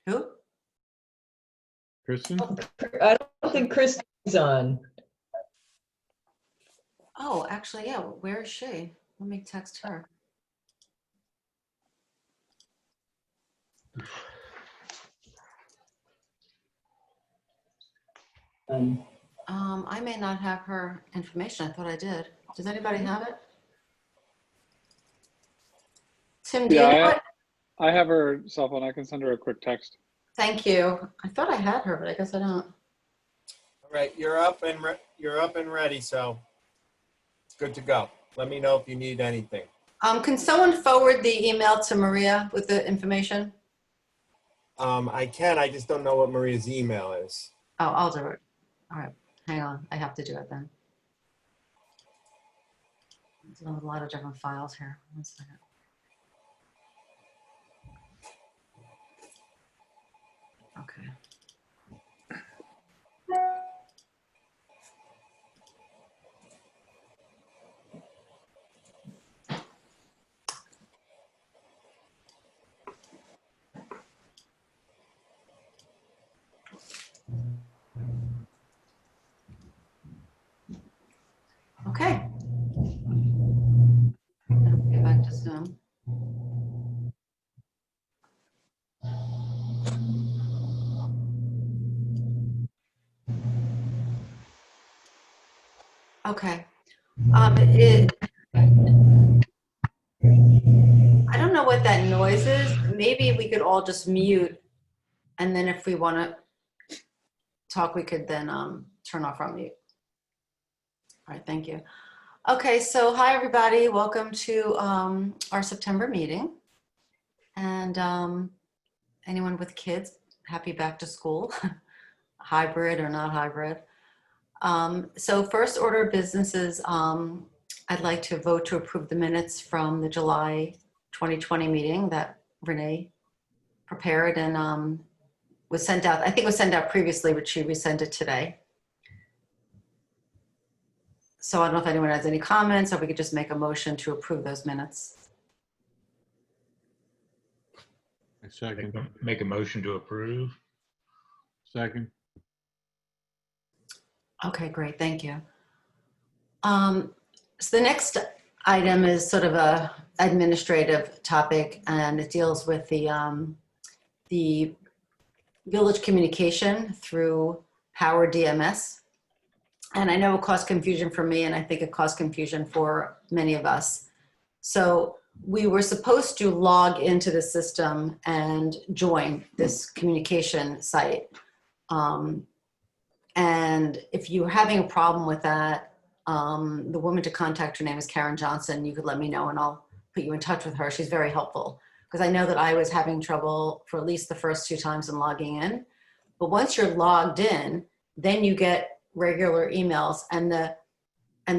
Who? Kristen? I don't think Christy's on. Oh, actually, yeah. Where is she? Let me text her. I may not have her information. I thought I did. Does anybody have it? Tim, do you know it? I have her cell phone. I can send her a quick text. Thank you. I thought I had her, but I guess I don't. All right, you're up and ready, so it's good to go. Let me know if you need anything. Can someone forward the email to Maria with the information? I can. I just don't know what Maria's email is. Oh, I'll do it. All right. Hang on. I have to do it then. There's a lot of different files here. 1 second. Okay. Okay. Get back to Zoom. Okay. I don't know what that noise is. Maybe we could all just mute, and then if we want to talk, we could then turn off our mute. All right, thank you. Okay, so hi everybody. Welcome to our September meeting. And anyone with kids, happy back to school, hybrid or not hybrid. So first order of business is I'd like to vote to approve the minutes from the July 2020 meeting that Renee prepared and was sent out. I think it was sent out previously, but she resent it today. So I don't know if anyone has any comments, or we could just make a motion to approve those minutes. Second. Make a motion to approve. Second. Okay, great, thank you. So the next item is sort of a administrative topic, and it deals with the village communication through Power DMS. And I know it caused confusion for me, and I think it caused confusion for many of us. So we were supposed to log into the system and join this communication site. And if you're having a problem with that, the woman to contact, her name is Karen Johnson. You could let me know and I'll put you in touch with her. She's very helpful, because I know that I was having trouble for at least the first 2 times in logging in. But once you're logged in, then you get regular emails, and the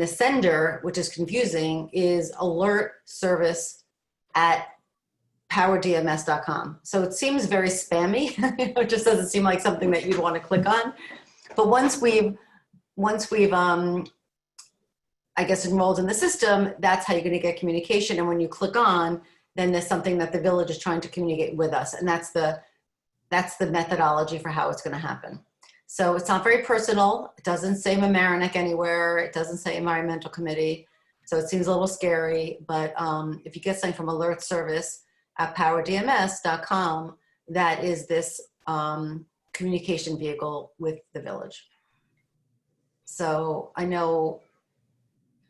sender, which is confusing, is alertservice@powerdms.com. So it seems very spammy. It just doesn't seem like something that you'd want to click on. But once we've I guess enrolled in the system, that's how you're going to get communication. And when you click on, then there's something that the village is trying to communicate with us, and that's the methodology for how it's going to happen. So it's not very personal. It doesn't say Mamaroneck anywhere. It doesn't say environmental committee. So it seems a little scary, but if you get something from alertservice@powerdms.com, that is this communication vehicle with the village. So I know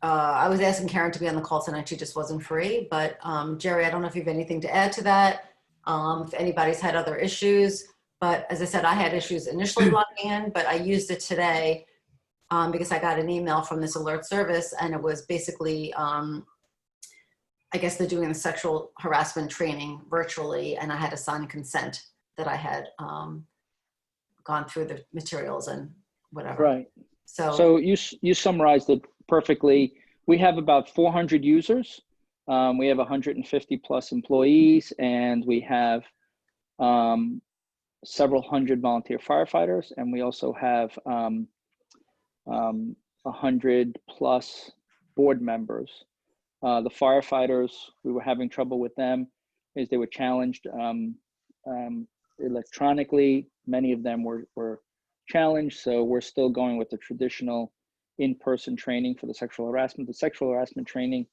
I was asking Karen to be on the call tonight. She just wasn't free, but Jerry, I don't know if you have anything to add to that. If anybody's had other issues. But as I said, I had issues initially logging in, but I used it today because I got an email from this alert service, and it was basically, I guess they're doing the sexual harassment training virtually, and I had to sign consent that I had gone through the materials and whatever. Right. So you summarized it perfectly. We have about 400 users. We have 150 plus employees, and we have several hundred volunteer firefighters, and we also have 100 plus board members. The firefighters, we were having trouble with them, is they were challenged electronically. Many of them were challenged, so we're still going with the traditional in-person training for the sexual harassment. The sexual harassment training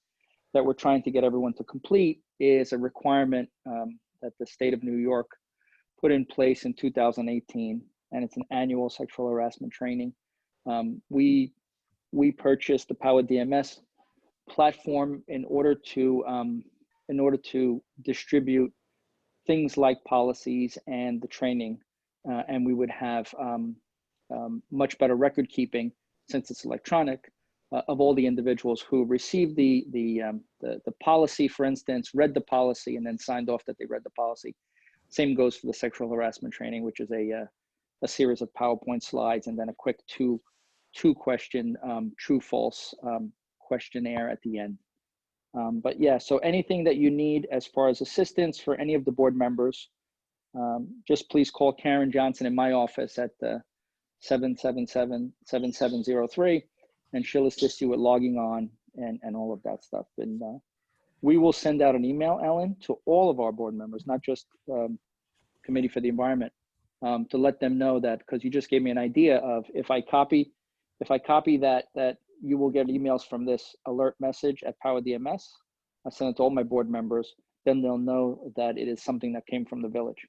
that we're trying to get everyone to complete is a requirement that the state of New York put in place in 2018, and it's an annual sexual harassment training. We purchased the Power DMS platform in order to distribute things like policies and the training, and we would have much better record keeping, since it's electronic, of all the individuals who received the policy, for instance, read the policy, and then signed off that they read the policy. Same goes for the sexual harassment training, which is a series of PowerPoint slides and then a quick two question true-false questionnaire at the end. But yeah, so anything that you need as far as assistance for any of the board members, just please call Karen Johnson in my office at 777-7703, and she'll assist you with logging on and all of that stuff. And we will send out an email, Ellen, to all of our board members, not just Committee for the Environment, to let them know that, because you just gave me an idea of if I copy that you will get emails from this alert message at Power DMS. I send it to all my board members, then they'll know that it is something that came from the village.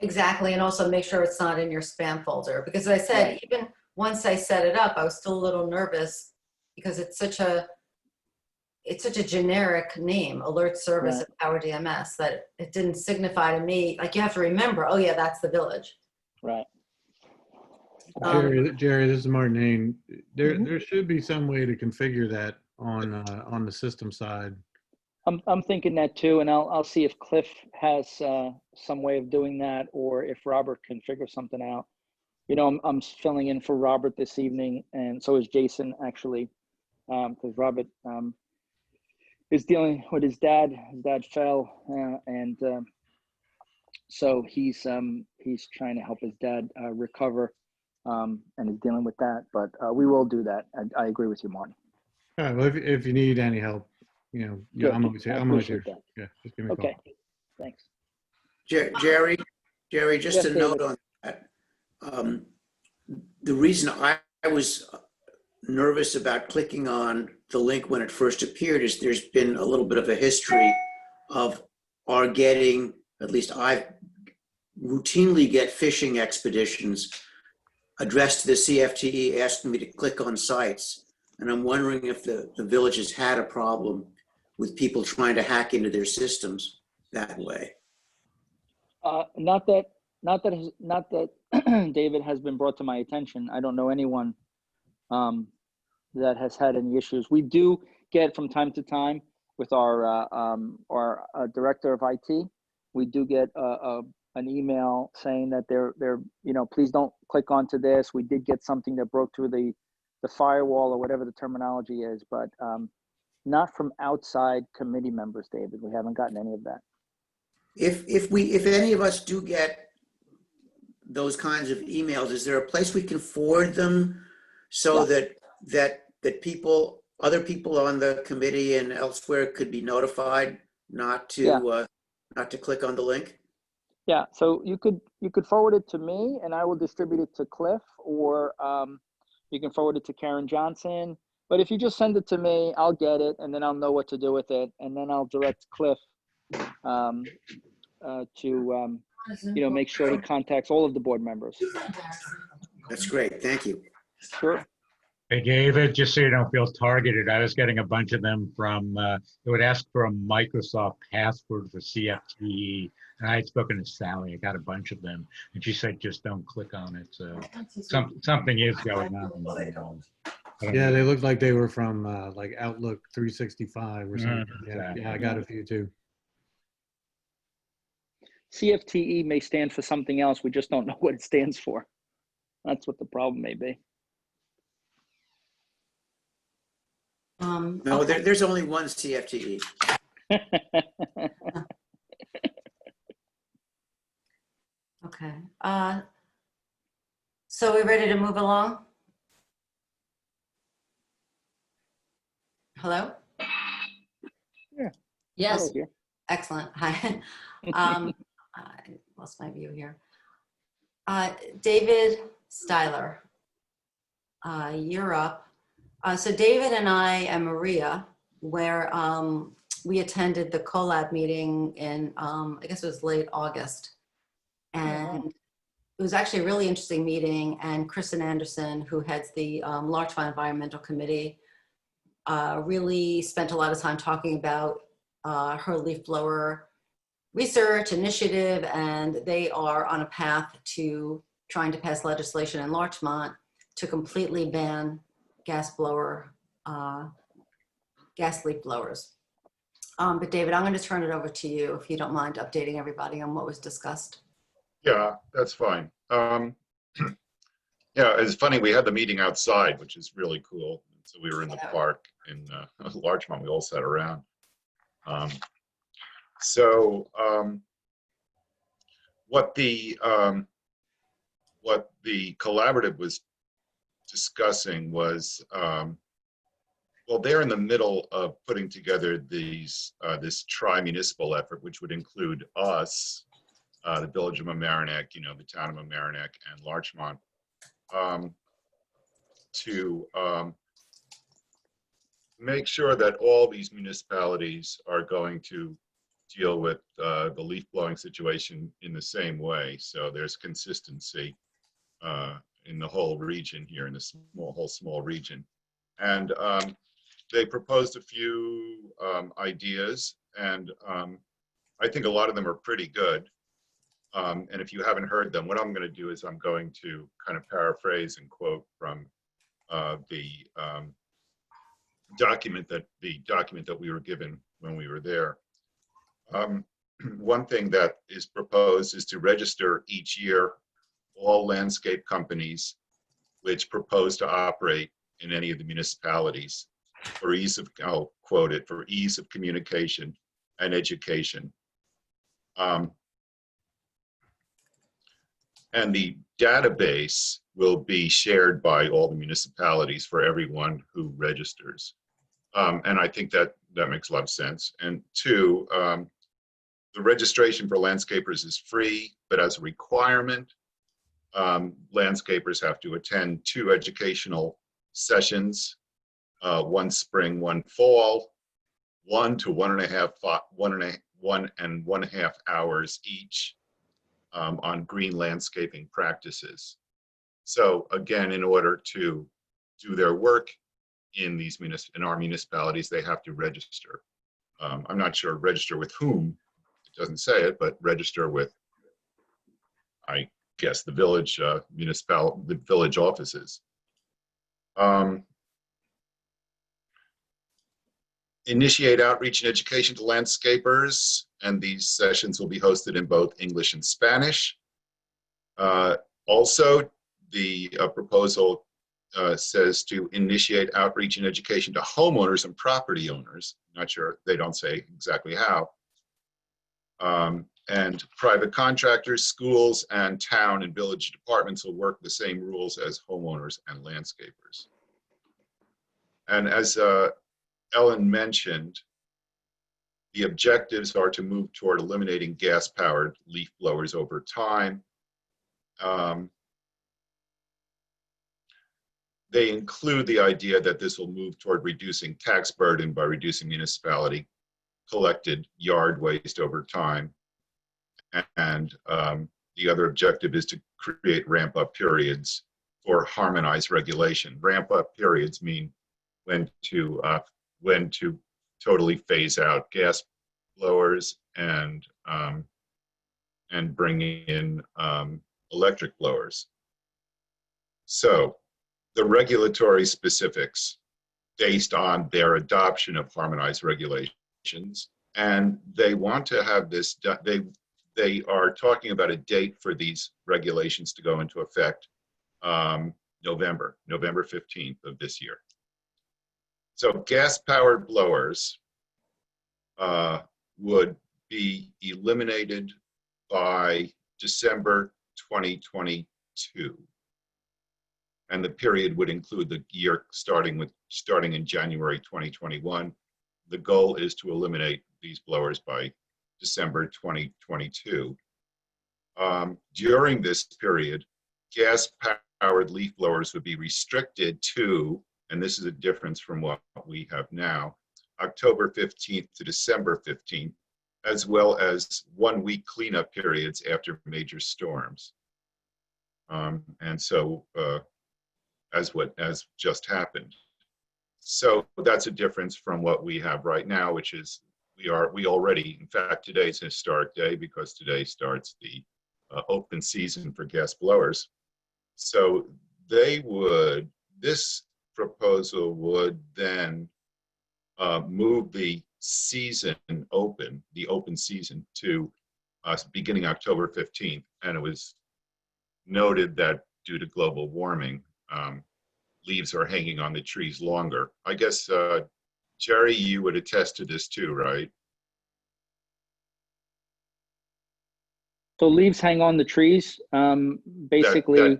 Exactly, and also make sure it's not in your spam folder, because as I said, Right. even once I set it up, I was still a little nervous because it's such a generic name, Alert Service Right. at Power DMS, that it didn't signify to me, like you have to remember, oh yeah, that's the village. Right. Jerry, this is Martin. There, Mhm. there should be some way to configure that on the system side. I'm thinking that too, and I'll see if Cliff has some way of doing that, or if Robert can figure something out. You know, I'm filling in for Robert this evening, and so is Jason, actually, because Robert is dealing with his dad. His dad fell, and so he's trying to help his dad recover, and he's dealing with that. But we will do that. I agree with you, Martin. All right, well, if you need any help, yeah, Good. I'm always here. I I'm always here. appreciate Yeah, just give me a call. Okay, thanks. Jerry, just Yes, a note David. on that. The reason I was nervous about clicking on the link when it first appeared is there's been a little bit of a history of our getting, at least I routinely get phishing expeditions addressed to the CFTE asking me to click on sites. And I'm wondering if the village has had a problem with people trying to hack into their systems that way. Not that David has been brought to my attention. I don't know anyone that has had any issues. We do get from time to time with our director of IT. We do get an email saying that they're please don't click onto this. We did get something that broke through the firewall or whatever the terminology is, but not from outside committee members, David. We haven't gotten any of that. If any of us do get those kinds of emails, is there a place we can forward them so that other people on the committee and elsewhere could be notified not to click on the link? Yeah, so you could forward it to me and I will distribute it to Cliff, or you can forward it to Karen Johnson. But if you just send it to me, I'll get it and then I'll know what to do with it, and then I'll direct Cliff to make sure he contacts all of the board members. That's great. Thank you. Sure. Hey, David, just so you don't feel targeted, I was getting a bunch of them from, it would ask for a Microsoft password for CFTE. And I had spoken to Sally. I got a bunch of them. And she said, just don't click on it. So something is going on. Yeah, they look like they were from like Outlook 365 or something. Yeah, I got a few too. CFTE may stand for something else. We just don't know what it stands for. That's what the problem may be. No, there's only one CFTE. Okay. So we ready to move along? Hello? Yeah. Yes. Hello, dear. Excellent. Hi. I lost my view here. David Styler, you're up. So David and I and Maria, where we attended the collab meeting in, I guess it was late August. And it was actually a really interesting meeting. And Kristen Anderson, who heads the Larchmont Environmental Committee, really spent a lot of time talking about her leaf blower research initiative, and they are on a path to trying to pass legislation in Larchmont to completely ban gas leaf blowers. But David, I'm going to turn it over to you if you don't mind updating everybody on what was discussed. Yeah, that's fine. Yeah, it's funny. We had the meeting outside, which is really cool. So we were in the park in Larchmont. We all sat around. What the collaborative was discussing was, well, they're in the middle of putting together this tri-municipal effort, which would include us, the Village of Mamaroneck, the town of Mamaroneck, and Larchmont, to make sure that all these municipalities are going to deal with the leaf blowing situation in the same way. So there's consistency in the whole region here, in the whole small region. And they proposed a few ideas, and I think a lot of them are pretty good. And if you haven't heard them, what I'm going to do is I'm going to kind of paraphrase and quote from the document that we were given when we were there. One thing that is proposed is to register each year all landscape companies which propose to operate in any of the municipalities for ease of, I'll quote it, for ease of communication and education. And the database will be shared by all the municipalities for everyone who registers. And I think that makes a lot of sense. And two, the registration for landscapers is free, but as a requirement, landscapers have to attend 2 educational sessions, one spring, one fall, 1 to 1.5 hours each on green landscaping practices. So again, in order to do their work in our municipalities, they have to register. I'm not sure register with whom, it doesn't say it, but register with, I guess, the village the village offices. Initiate outreach and education to landscapers, and these sessions will be hosted in both English and Spanish. Also, the proposal says to initiate outreach and education to homeowners and property owners. Not sure, they don't say exactly how. And private contractors, schools, and town and village departments will work the same rules as homeowners and landscapers. And as Ellen mentioned, the objectives are to move toward eliminating gas-powered leaf blowers over time. They include the idea that this will move toward reducing tax burden by reducing municipality collected yard waste over time. And the other objective is to create ramp-up periods for harmonized regulation. Ramp-up periods mean when to totally phase out gas blowers and bring in electric blowers. So the regulatory specifics based on their adoption of harmonized regulations, and they want to have this done. They are talking about a date for these regulations to go into effect, November 15th of this year. So gas-powered blowers would be eliminated by December 2022. And the period would include the year starting in January 2021. The goal is to eliminate these blowers by December 2022. During this period, gas-powered leaf blowers would be restricted to, and this is a difference from what we have now, October 15th to December 15th, as well as 1-week cleanup periods after major storms. And so, as just happened. So that's a difference from what we have right now, which is we already, in fact, today's a historic day because today starts the open season for gas blowers. So this proposal would then move the open season to beginning October 15th. And it was noted that due to global warming, leaves are hanging on the trees longer. I guess, Jerry, you would attest to this too, right? So leaves hang on the trees. Basically,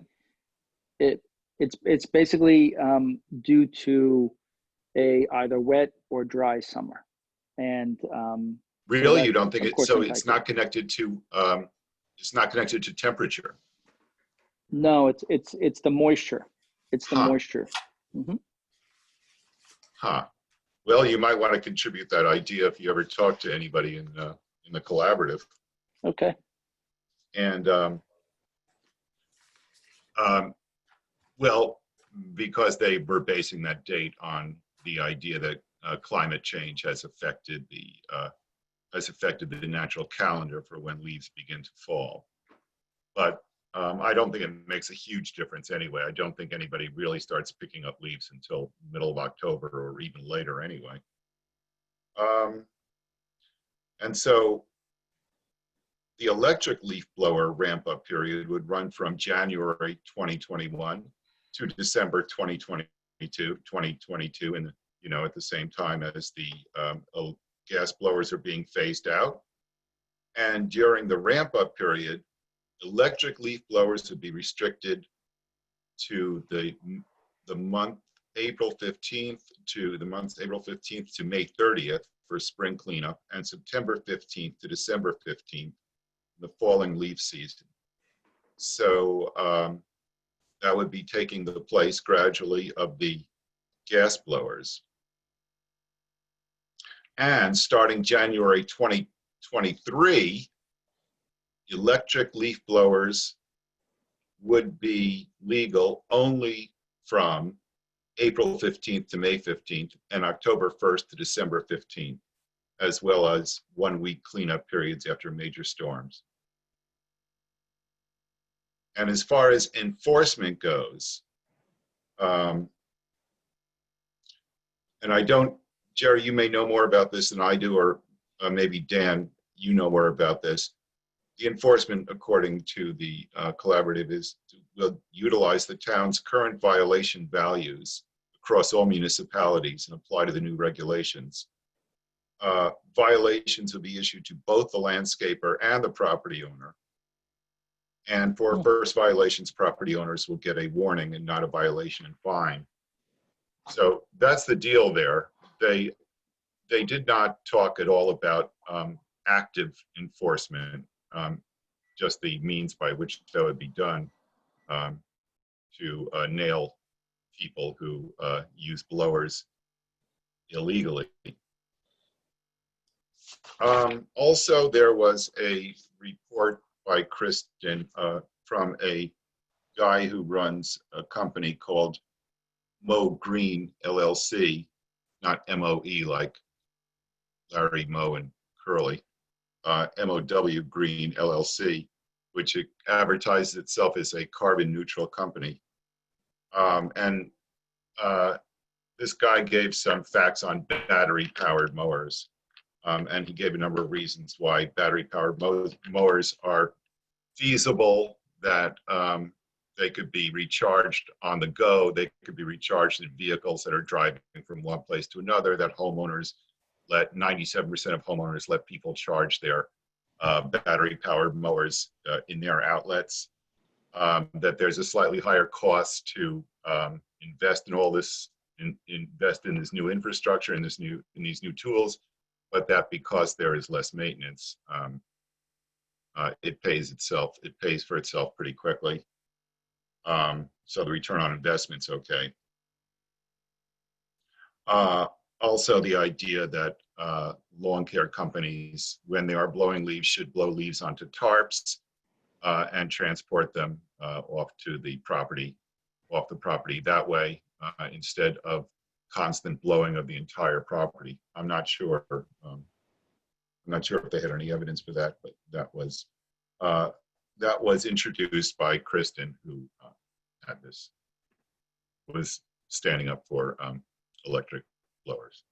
it's basically due to a either wet or dry summer, and Really, that, you don't think of it? course, So impacts it's not connected to temperature. No, it's the moisture. It's the Huh. moisture. Mhm. Huh. Well, you might want to contribute that idea if you ever talk to anybody in the collaborative. Okay. And well, because they were basing that date on the idea that climate change has affected the natural calendar for when leaves begin to fall. But I don't think it makes a huge difference anyway. I don't think anybody really starts picking up leaves until middle of October or even later anyway. And so the electric leaf blower ramp-up period would run from January 2021 to December 2022, and at the same time as the gas blowers are being phased out. And during the ramp-up period, electric leaf blowers would be restricted to the month April 15th to May 30th for spring cleanup, and September 15th to December 15th, the falling leaf season. So that would be taking the place gradually of the gas blowers. And starting January 2023, electric leaf blowers would be legal only from April 15th to May 15th and October 1st to December 15th, as well as 1-week cleanup periods after major storms. And as far as enforcement goes, and I don't, Jerry, you may know more about this than I do, or maybe Dan, you know more about this. The enforcement, according to the collaborative, will utilize the town's current violation values across all municipalities and apply to the new regulations. Violations will be issued to both the landscaper and the property owner. And for first violations, property owners will get a warning and not a violation and fine. So that's the deal there. They did not talk at all about active enforcement, just the means by which that would be done to nail people who use blowers illegally. Also, there was a report by Kristen from a guy who runs a company called Mow Green LLC, not M-O-E like Larry Moe and Curly, M-O-W Green LLC, which advertises itself as a carbon neutral company. This guy gave some facts on battery powered mowers. And he gave a number of reasons why battery-powered mowers are feasible, that they could be recharged on the go, they could be recharged in vehicles that are driving from one place to another, that 97% of homeowners let people charge their battery-powered mowers in their outlets, that there's a slightly higher cost to invest in all this, invest in this new infrastructure and these new tools, but that because there is less maintenance, it pays for itself pretty quickly. So the return on investment's okay. Also, the idea that lawn care companies, when they are blowing leaves, should blow leaves onto tarps and transport them off the property that way, instead of constant blowing of the entire property. I'm not sure if they had any evidence for that, but that was introduced by Kristen, who was standing up for electric blowers.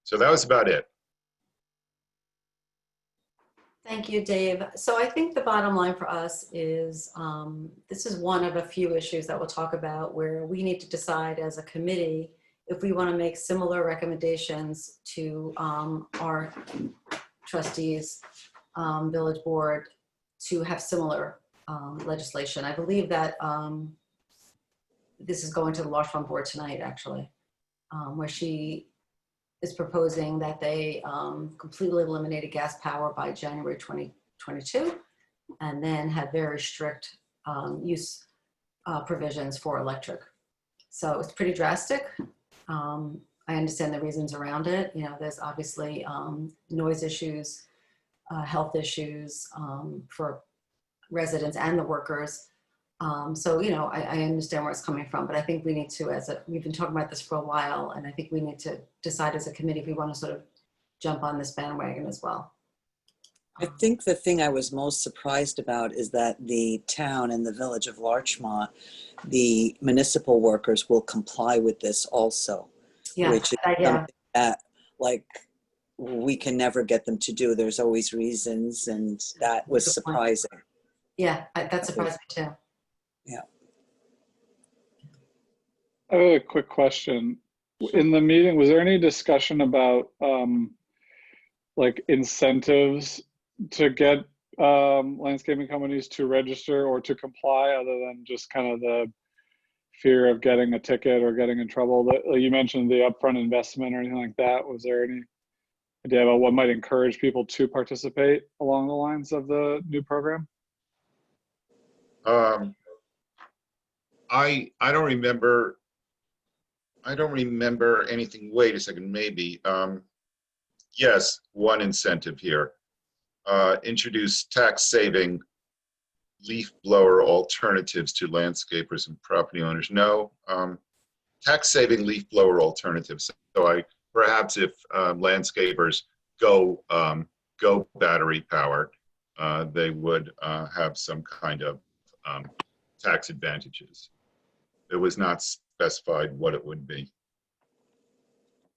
So that was about it. Thank you, Dave. So I think the bottom line for us is this is one of a few issues that we'll talk about where we need to decide as a committee if we want to make similar recommendations to our trustees, village board, to have similar legislation. I believe that this is going to the Larchmont board tonight, actually, where she is proposing that they completely eliminated gas power by January 2022, and then have very strict use provisions for electric. So it's pretty drastic. I understand the reasons around it. You know, there's obviously noise issues, health issues for residents and the workers. So, you know, I understand where it's coming from, but I think we need to, we've been talking about this for a while, and I think we need to decide as a committee if we want to sort of jump on this bandwagon as well. I think the thing I was most surprised about is that the town and the village of Larchmont, the municipal workers will comply with this also, Yeah, which is something that, like, we can never get them to do. There's always reasons, and that was surprising. Yeah, that surprised me too. Yeah. I have a quick question. In the meeting, was there any discussion about like incentives to get landscaping companies to register or to comply, other than just kind of the fear of getting a ticket or getting in trouble? You mentioned the upfront investment or anything like that. Was there any idea about what might encourage people to participate along the lines of the new program? I don't remember anything. Wait a second, maybe. Yes, one incentive here. Introduce tax-saving leaf blower alternatives to landscapers and property owners. No, tax-saving leaf blower alternatives. So perhaps if landscapers go battery powered, they would have some kind of tax advantages. It was not specified what it would be.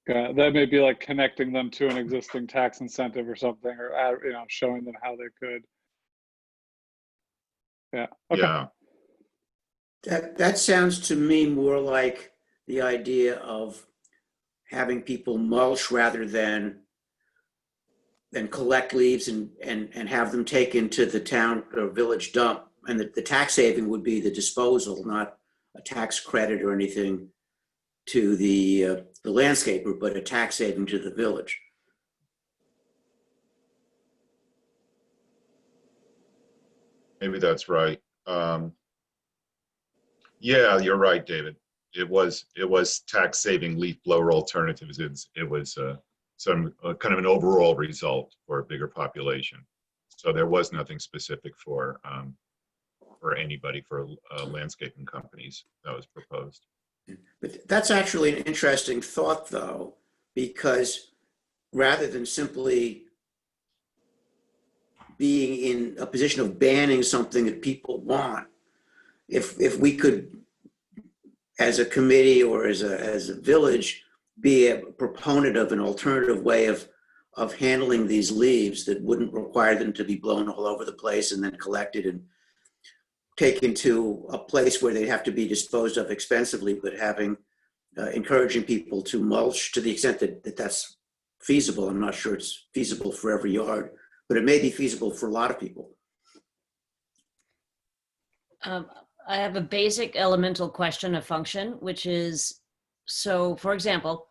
That may be like connecting them to an existing tax incentive or something, or you know, showing them how they could. Yeah. Okay. Yeah. That sounds to me more like the idea of having people mulch rather than collect leaves and have them taken to the town or village dump. And the tax saving would be the disposal, not a tax credit or anything to the landscaper, but a tax saving to the village. Maybe that's right. Yeah, you're right, David. It was tax saving leaf blower alternatives. It was some kind of an overall result for a bigger population. So there was nothing specific for anybody, for landscaping companies, that was proposed. But that's actually an interesting thought, though, because rather than simply being in a position of banning something that people want, if we could, as a committee or as a village, be a proponent of an alternative way of handling these leaves that wouldn't require them to be blown all over the place and then collected and taken to a place where they have to be disposed of expensively, but encouraging people to mulch to the extent that that's feasible. I'm not sure it's feasible for every yard, but it may be feasible for a lot of people. I have a basic elemental question of function, which is, so for example,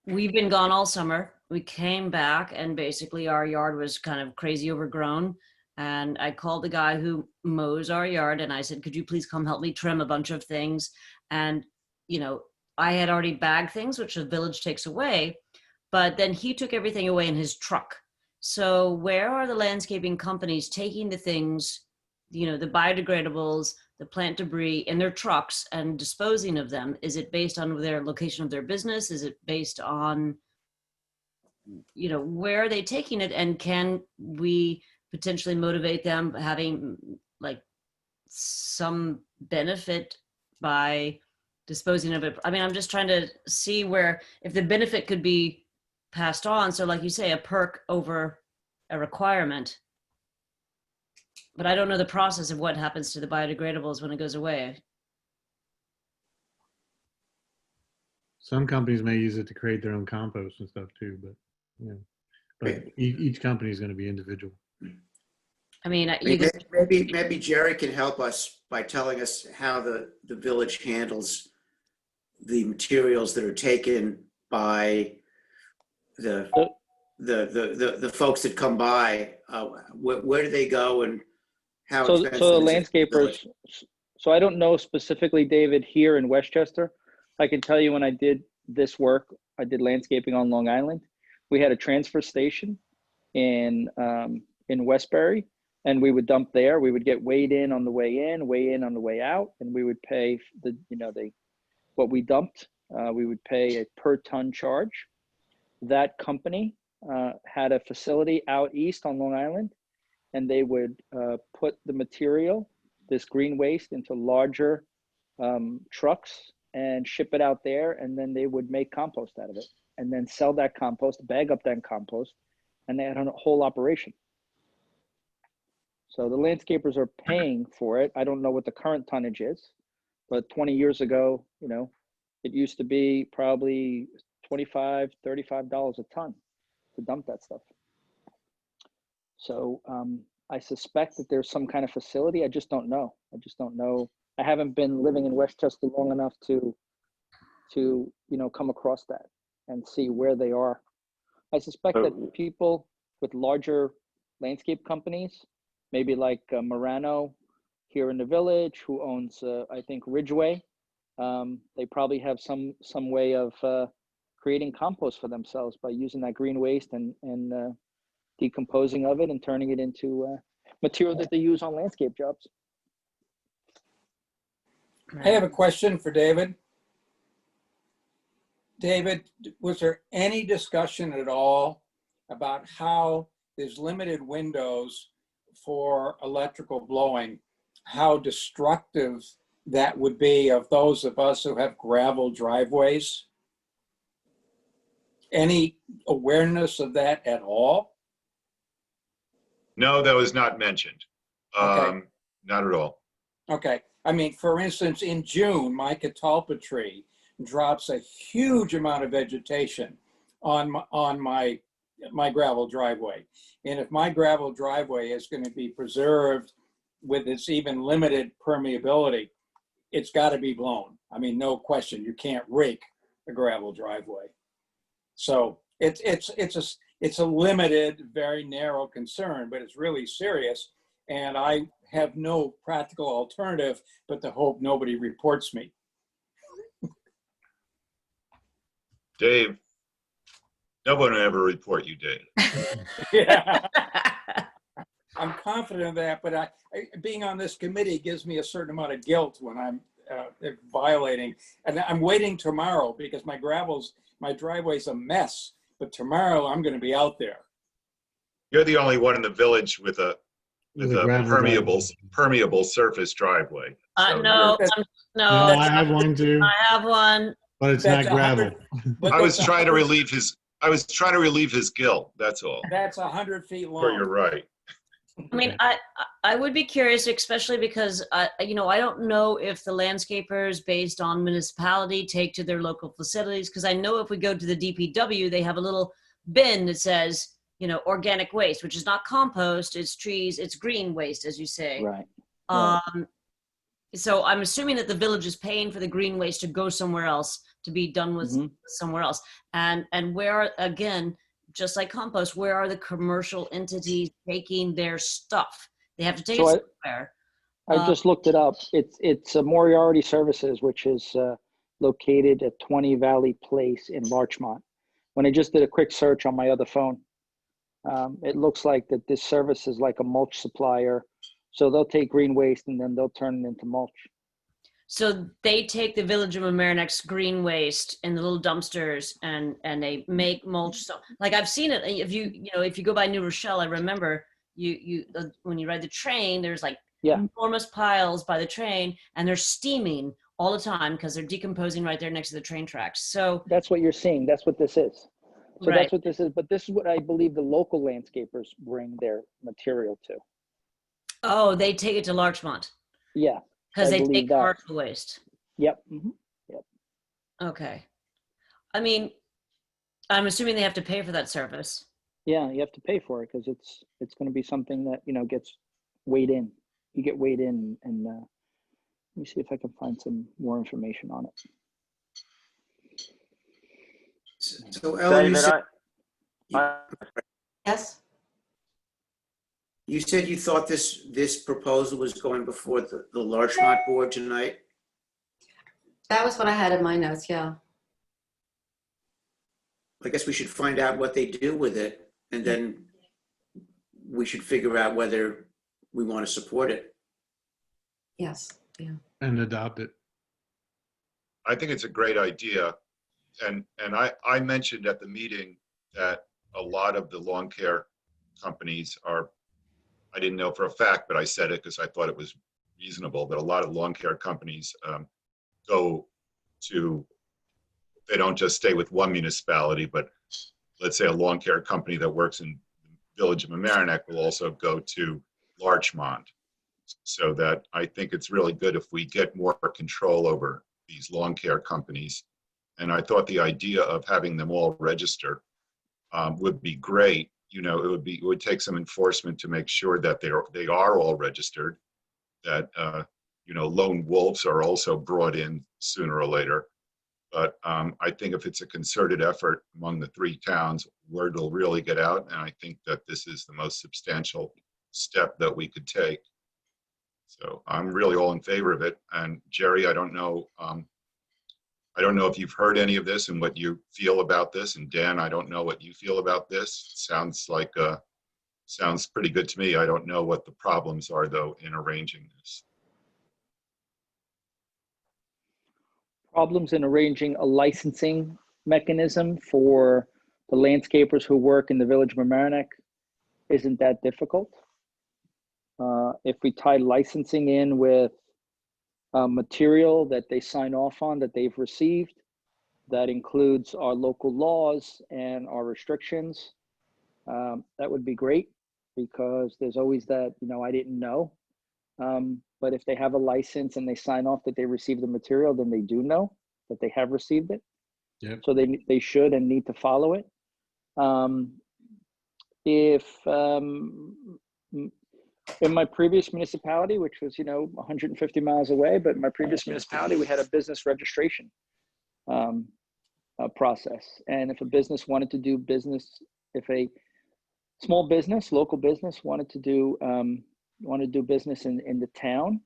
we've been gone all summer. We came back and basically our yard was kind of crazy overgrown. And I called the guy who mows our yard and I said, could you please come help me trim a bunch of things? And, you know, I had already bagged things, which the village takes away, but then he took everything away in his truck. So where are the landscaping companies taking the things, you know, the biodegradables, the plant debris in their trucks and disposing of them? Is it based on their location of their business? Is it based on, you know, where are they taking it? And can we potentially motivate them having like some benefit by disposing of it? I mean, I'm just trying to see where, if the benefit could be passed on. So like you say, a perk over a requirement. But I don't know the process of what happens to the biodegradables when it goes away. Some companies may use it to create their own compost and stuff too, but you know, but each company is going to be individual. I mean, Maybe Jerry can help us by telling us how the village handles the materials that are taken by the folks that come by. Where do they go and how expensive So the is it to the village? landscapers, so I don't know specifically, David, here in Westchester. I can tell you when I did this work, I did landscaping on Long Island. We had a transfer station in Westbury, and we would dump there. We would get weighed in on the way in, weigh in on the way out, and we would pay what we dumped. We would pay a per ton charge. That company had a facility out east on Long Island, and they would put the material, this green waste, into larger trucks and ship it out there, and then they would make compost out of it and then sell that compost, bag up that compost, and they had a whole operation. So the landscapers are paying for it. I don't know what the current tonnage is, but 20 years ago, you know, it used to be probably $25, $35 a ton to dump that stuff. So I suspect that there's some kind of facility. I just don't know. I haven't been living in Westchester long enough to come across that and see where they are. I suspect that people with larger landscape companies, maybe like Morano here in the village, who owns I think Ridgeway, they probably have some way of creating compost for themselves by using that green waste and decomposing of it and turning it into material that they use on landscape jobs. I have a question for David. David, was there any discussion at all about how there's limited windows for electrical blowing, how destructive that would be of those of us who have gravel driveways? Any awareness of that at all? No, that was not mentioned. Okay. Not at all. Okay. I mean, for instance, in June, my catalpa tree drops a huge amount of vegetation on my gravel driveway. And if my gravel driveway is going to be preserved with its even limited permeability, it's got to be blown. I mean, no question. You can't rake a gravel driveway. So it's a limited, very narrow concern, but it's really serious. And I have no practical alternative but to hope nobody reports me. Dave, no one will ever report you, Dave. Yeah. I'm confident of that, but being on this committee gives me a certain amount of guilt when I'm violating. And I'm waiting tomorrow because my driveway's a mess, but tomorrow I'm going to be out there. You're the only one in the village with a gravel permeable surface driveway. So No, No, I have one too, I have one. but it's not gravel. I was trying to relieve his guilt. That's all. That's 100 feet long. Sure, you're right. I mean, I would be curious, especially because, I don't know if the landscapers based on municipality take to their local facilities, because I know if we go to the DPW, they have a little bin that says, organic waste, which is not compost, it's trees, it's green waste, as you say. Right. So I'm assuming that the village is paying for the green waste to go somewhere else, to be done with somewhere else. And where, again, just like compost, where are the commercial entities taking their stuff? They have to take So it somewhere. I just looked it up. It's Moriarty Services, which is located at 20 Valley Place in Larchmont. When I just did a quick search on my other phone, it looks like that this service is like a mulch supplier. So they'll take green waste and then they'll turn it into mulch. So they take the Village of Mamaronec's green waste in the little dumpsters and they make mulch. So like I've seen it. If you go by New Rochelle, I remember when you ride the train, there's like enormous piles by the train and they're steaming all the time because they're decomposing right there next to the train tracks. So that's what you're seeing. That's what this is. So right. that's what this is. But this is what I believe the local landscapers bring their material to. Oh, they take it to Larchmont. Yeah. Because they take that. commercial waste. Yep. Mm-hmm. Yep. Okay. I mean, I'm assuming they have to pay for that service. Yeah, you have to pay for it because it's going to be something that gets weighed in. You get weighed in, and let me see if I can find some more information on it. So, Ellen, Yes. You said you thought this proposal was going before the Larchmont board tonight? That was what I had in my notes, yeah. I guess we should find out what they do with it, and then we should figure out whether we want to support it. Yes, yeah. And adopt it. I think it's a great idea. And I mentioned at the meeting that a lot of the lawn care companies are, I didn't know for a fact, but I said it because I thought it was reasonable, that a lot of lawn care companies they don't just stay with one municipality, but let's say a lawn care company that works in the Village of Mamaroneck will also go to Larchmont. So that I think it's really good if we get more control over these lawn care companies. And I thought the idea of having them all register would be great. It would take some enforcement to make sure that they are all registered, that lone wolves are also brought in sooner or later. But I think if it's a concerted effort among the three towns, word will really get out. And I think that this is the most substantial step that we could take. So I'm really all in favor of it. And Jerry, I don't know if you've heard any of this and what you feel about this. And Dan, I don't know what you feel about this. Sounds pretty good to me. I don't know what the problems are though in arranging this. Problems in arranging a licensing mechanism for the landscapers who work in the Village of Mamaroneck isn't that difficult. If we tie licensing in with material that they sign off on that they've received, that includes our local laws and our restrictions, that would be great, because there's always that, I didn't know. But if they have a license and they sign off that they received the material, then they do know that they have received it. Yep. So they should and need to follow it. In my previous municipality, which was 150 miles away, but in my previous municipality, we had a business registration process. And if a business wanted to do business, if a small business, local business wanted to do business in the town,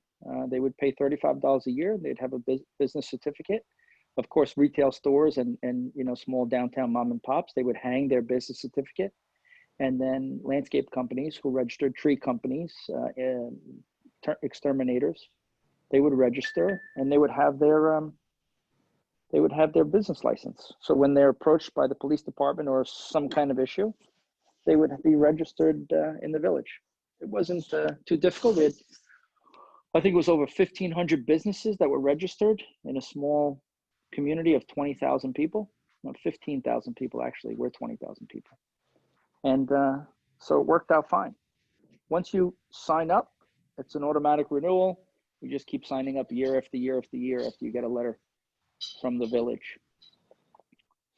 they would pay $35 a year. They'd have a business certificate. Of course, retail stores and small downtown mom and pops, they would hang their business certificate. And then landscape companies who registered, tree companies, exterminators, they would register and they would have their business license. So when they're approached by the police department or some kind of issue, they would be registered in the village. It wasn't too difficult. I think it was over 1,500 businesses that were registered in a small community of 20,000 people. No, 15,000 people actually. We're 20,000 people. And so it worked out fine. Once you sign up, it's an automatic renewal. You just keep signing up year after year after year after you get a letter from the village.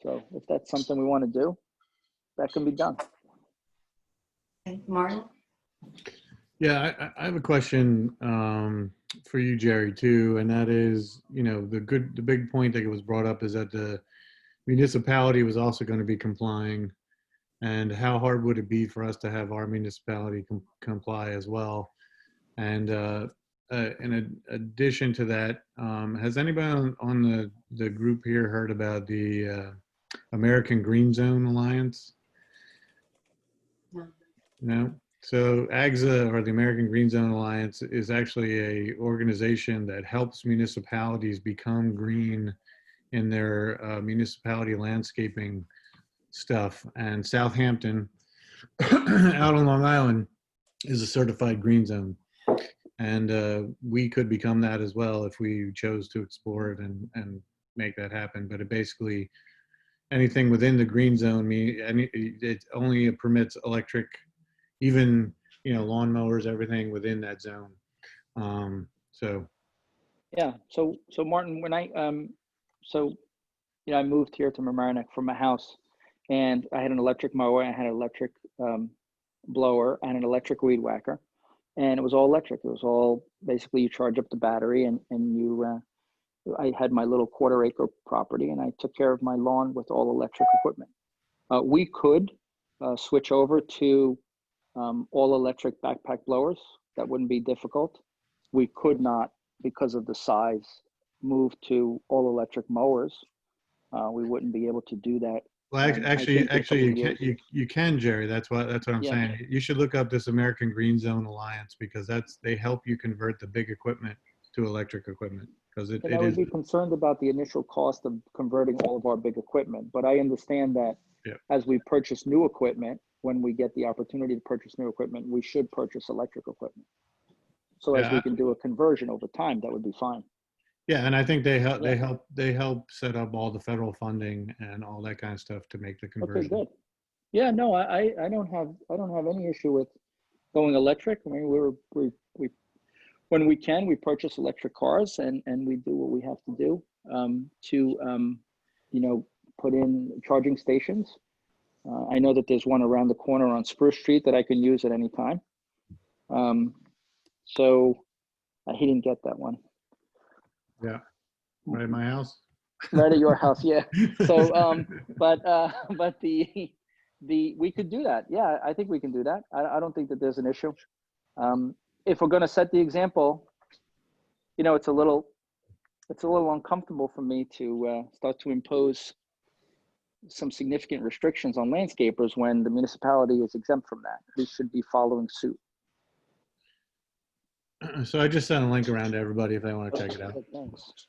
So if that's something we want to do, that can be done. Okay, Martin? Yeah, I have a question for you, Jerry, too, and that is, the big point that was brought up is that the municipality was also going to be complying And how hard would it be for us to have our municipality comply as well? And in addition to that, has anybody on the group here heard about the American Green Zone Alliance? No. No? So AGZA, or the American Green Zone Alliance, is actually a organization that helps municipalities become green in their municipality landscaping stuff. And Southampton, out on Long Island, is a certified green zone. And we could become that as well if we chose to explore it and make that happen. But it basically, anything within the green zone, it only permits electric, even, lawnmowers, everything within that zone. So Yeah. So Martin, when I moved here to Mamaroneck from a house, and I had an electric mower, I had an electric blower, and an electric weed whacker, and it was all electric. It was all basically you charge up the battery, and you. I had my little 1/4 acre property, and I took care of my lawn with all electric equipment. We could switch over to all electric backpack blowers. That wouldn't be difficult. We could not, because of the size, move to all electric mowers. We wouldn't be able to do that. well, actually, you can, Jerry. That's what I'm Yeah. saying. You should look up this American Green Zone Alliance, because they help you convert the big equipment to electric equipment. Because it I would is. be concerned about the initial cost of converting all of our big equipment, but I understand that as we purchase new equipment, when we get the opportunity to purchase new equipment, we should purchase electric equipment. So as we can do a conversion over time, that would be fine. Yeah, and I think they help set up all the federal funding and all that kind of stuff to make the conversion. Okay, good. Yeah, no, I don't have any issue with going electric. I mean, we when we can, we purchase electric cars, and we do what we have to do to put in charging stations. I know that there's one around the corner on Spruce Street that I can use at any time. So he didn't get that one. Yeah, right at my house. Right at your house, yeah. So, but we could do that. Yeah, I think we can do that. I don't think that there's an issue. If we're going to set the example, it's a little uncomfortable for me to start to impose some significant restrictions on landscapers when the municipality is exempt from that. We should be following suit. So I just sent a link around to everybody if they want to check it out. Thanks.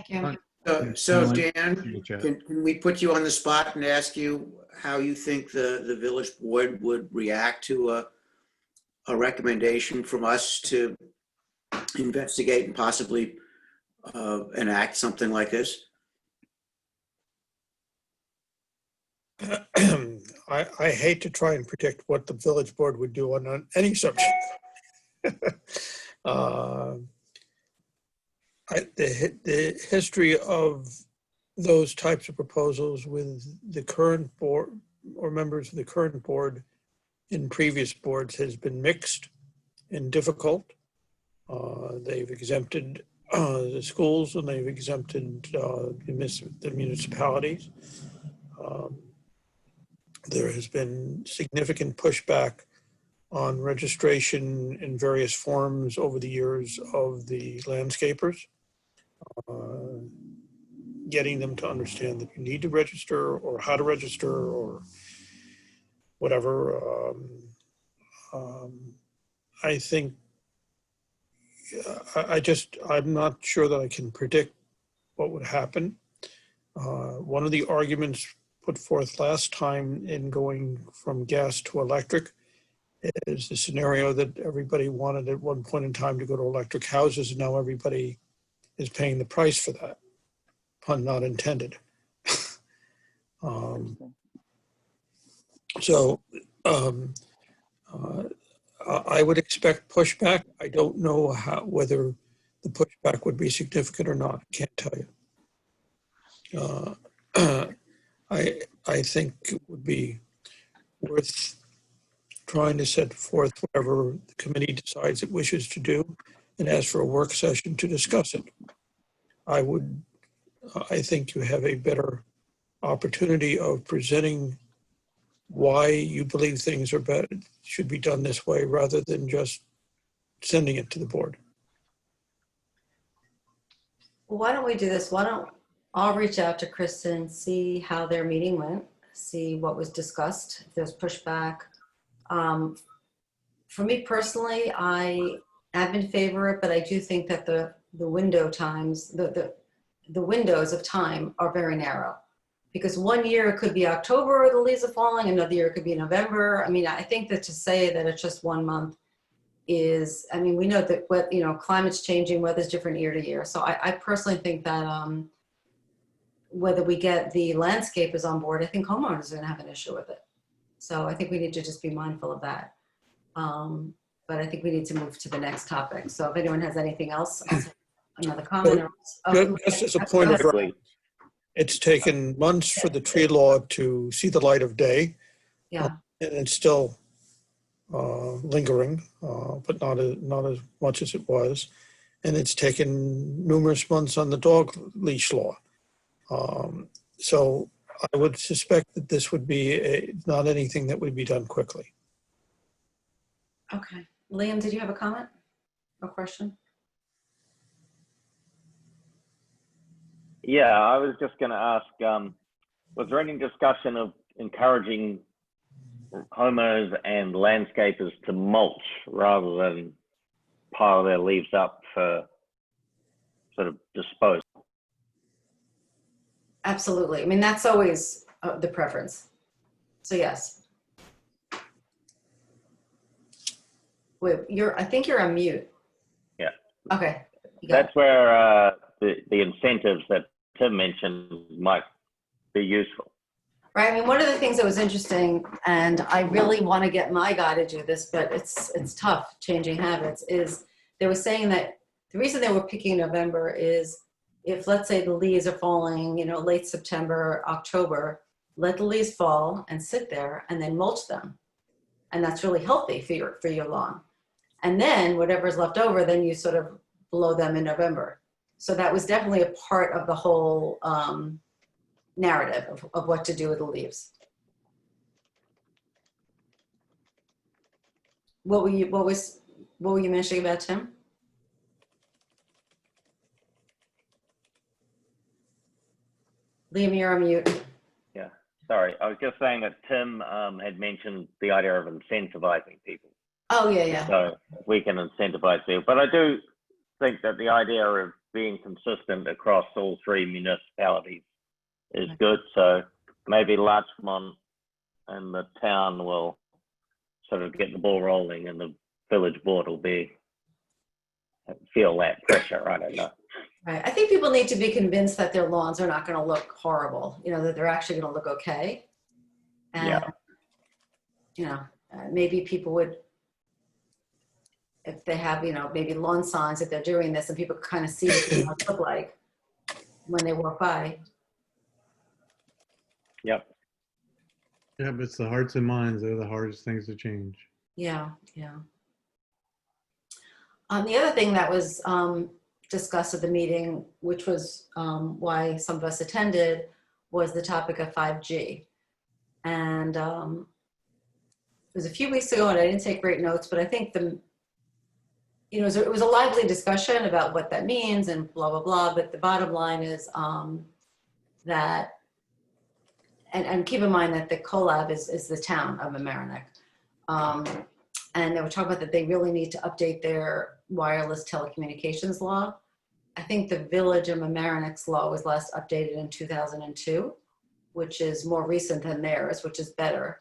Thank you. So Dan, can we put you on the spot and ask you how you think the village board would react to a recommendation from us to investigate and possibly enact something like this? I hate to try and predict what the village board would do on any subject. The history of those types of proposals with the current board or members of the current board in previous boards has been mixed and difficult. They've exempted the schools, and they've exempted the municipalities. There has been significant pushback on registration in various forms over the years of the landscapers, getting them to understand that you need to register or how to register or whatever. I think I'm not sure that I can predict what would happen. One of the arguments put forth last time in going from gas to electric is the scenario that everybody wanted at one point in time to go to electric houses, and now everybody is paying the price for that. Pun not intended. I would expect pushback. I don't know whether the pushback would be significant or not. I can't tell you. I think it would be worth trying to set forth whatever the committee decides it wishes to do and ask for a work session to discuss it. I think you have a better opportunity of presenting why you believe things are better, should be done this way rather than just sending it to the board. Why don't we do this? I'll reach out to Kristen, see how their meeting went, see what was discussed, if there's pushback. For me personally, I am in favor of it, but I do think that the window times, the windows of time are very narrow. Because 1 year it could be October, the leaves are falling, another year it could be November. I mean, I think that to say that it's just 1 month is, I mean, we know that what, you know, climate's changing, weather's different year to year. So I personally think that whether we get the landscapers on board, I think homeowners are gonna have an issue with it. So I think we need to just be mindful of that. But I think we need to move to the next topic. So if anyone has anything else, another comment or. Just as a point of reference, it's taken months for the tree law to see the light of day. Yeah. And it's still lingering, but not as much as it was. And it's taken numerous months on the dog leash law. So I would suspect that this would be not anything that would be done quickly. Okay. Liam, did you have a comment or question? Yeah, I was just going to ask, was there any discussion of encouraging homeowners and landscapers to mulch rather than pile their leaves up for sort of disposal? Absolutely. I mean, that's always the preference. So yes. Wait, I think you're on mute. Yeah. Okay. That's where the incentives that Tim mentioned might be useful. Right. I mean, one of the things that was interesting, and I really want to get my guy to do this, but it's tough changing habits, is they were saying that the reason they were picking November is if, let's say, the leaves are falling, you know, late September, October, let the leaves fall and sit there and then mulch them. And that's really healthy for your lawn. And then whatever's left over, then you sort of blow them in November. So that was definitely a part of the whole narrative of what to do with the leaves. What were you mentioning about Tim? Liam, you're on mute. Yeah, sorry. I was just saying that Tim had mentioned the idea of incentivizing people. Oh, yeah, yeah. So we can incentivize people. But I do think that the idea of being consistent across all three municipalities is good. So maybe Larchmont and the town will sort of get the ball rolling and the village board will feel that pressure. I don't know. Right. I think people need to be convinced that their lawns are not going to look horrible, you know, that they're actually going to look okay. And, yeah. You know, maybe people would, if they have, you know, maybe lawn signs that they're doing this and people kind of see what it might look like when they walk by. Yep. Yeah, but it's the hearts and minds that are the hardest things to change. Yeah, yeah. The other thing that was discussed at the meeting, which was why some of us attended, was the topic of 5G. And it was a few weeks ago and I didn't take great notes, but I think it was a lively discussion about what that means and blah, blah, blah. But the bottom line is that, and keep in mind that the collab is the town of Mamaroneck. And they were talking about that they really need to update their wireless telecommunications law. I think the village of Mamaroneck's law was last updated in 2002, which is more recent than theirs, which is better.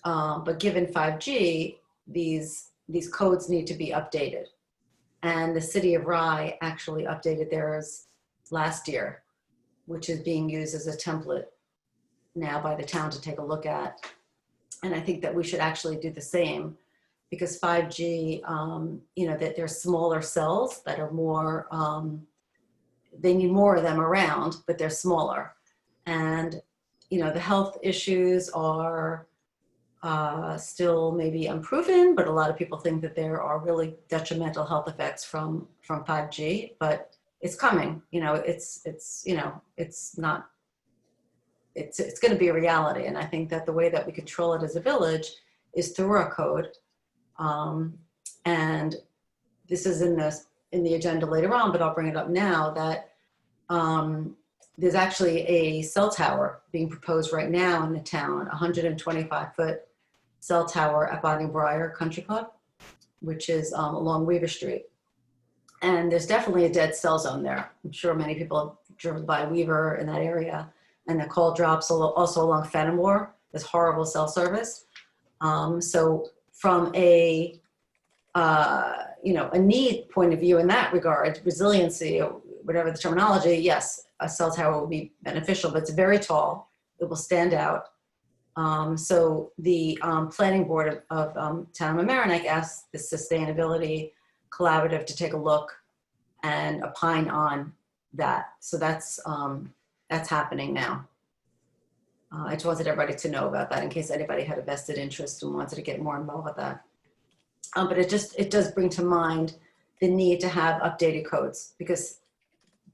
But given 5G, these codes need to be updated. And the city of Rye actually updated theirs last year, which is being used as a template now by the town to take a look at. And I think that we should actually do the same, because 5G, you know, that there's smaller cells that are more, they need more of them around, but they're smaller. And, you know, the health issues are still maybe unproven, but a lot of people think that there are really detrimental health effects from 5G, but it's coming, you know, it's, you know, it's not it's going to be a reality. And I think that the way that we control it as a village is through our code. And this is in the agenda later on, but I'll bring it up now that there's actually a cell tower being proposed right now in the town, 125-foot cell tower at Bonnie Briar Country Club, which is along Weaver Street. And there's definitely a dead cell zone there. I'm sure many people have driven by Weaver in that area. And the call drops also along Fenimore. There's horrible cell service. So from a need point of view in that regard, resiliency, or whatever the terminology, yes, a cell tower will be beneficial, but it's very tall. It will stand out. So the planning board of Town of Mamaroneck asked the Sustainability Collaborative to take a look and opine on that. So that's happening now. I just wanted everybody to know about that in case anybody had a vested interest and wanted to get more involved with that. But it does bring to mind the need to have updated codes, because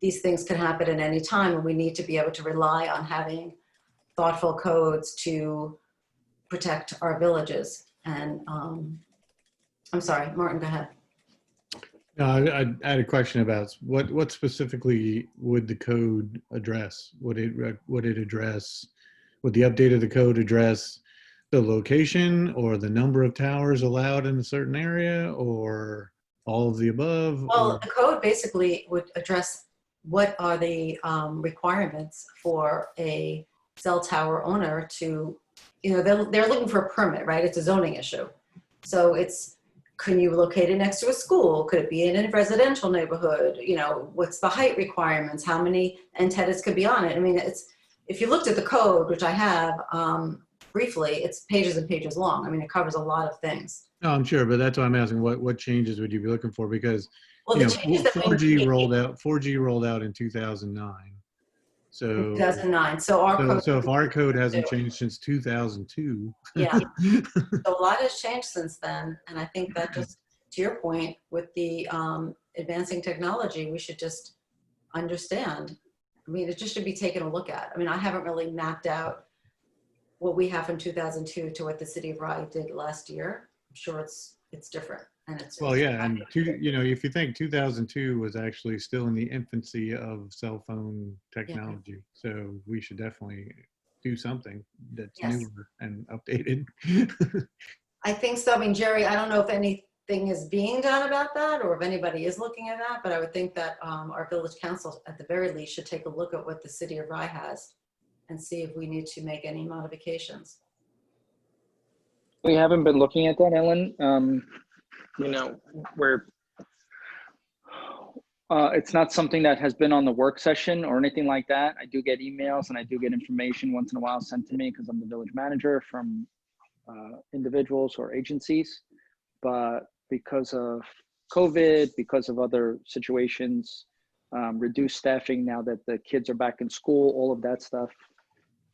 these things can happen at any time, and we need to be able to rely on having thoughtful codes to protect our villages. And I'm sorry, Martin, go ahead. No, I had a question about what specifically would the code address? Would it address, would the update of the code address the location or the number of towers allowed in a certain area, or all of the above? Well, the code basically would address what are the requirements for a cell tower owner to, they're looking for a permit, right? It's a zoning issue. So it's, can you locate it next to a school? Could it be in a residential neighborhood? What's the height requirements? How many antennas could be on it? I mean, if you looked at the code, which I have briefly, it's pages and pages long. I mean, it covers a lot of things. No, I'm sure, but that's why I'm asking what changes would you be looking for? Because well, the changes that 4G rolled out in 2009. So 2009. So our code, so if our code hasn't changed since 2002. Yeah. So a lot has changed since then. And I think that, just to your point, with the advancing technology, we should just understand. I mean, it just should be taken a look at. I mean, I haven't really mapped out what we have from 2002 to what the city of Rye did last year. I'm sure it's different. And it's well, yeah, and if you think 2002 was actually still in the infancy of cell phone technology, so we should definitely do something that's newer and updated. I think so. I mean, Jerry, I don't know if anything is being done about that, or if anybody is looking at that, but I would think that our village council, at the very least, should take a look at what the city of Rye has and see if we need to make any modifications. We haven't been looking at that, Ellen. Where it's not something that has been on the work session or anything like that. I do get emails and I do get information once in a while sent to me, because I'm the village manager, from individuals or agencies. But because of COVID, because of other situations, reduced staffing now that the kids are back in school, all of that stuff,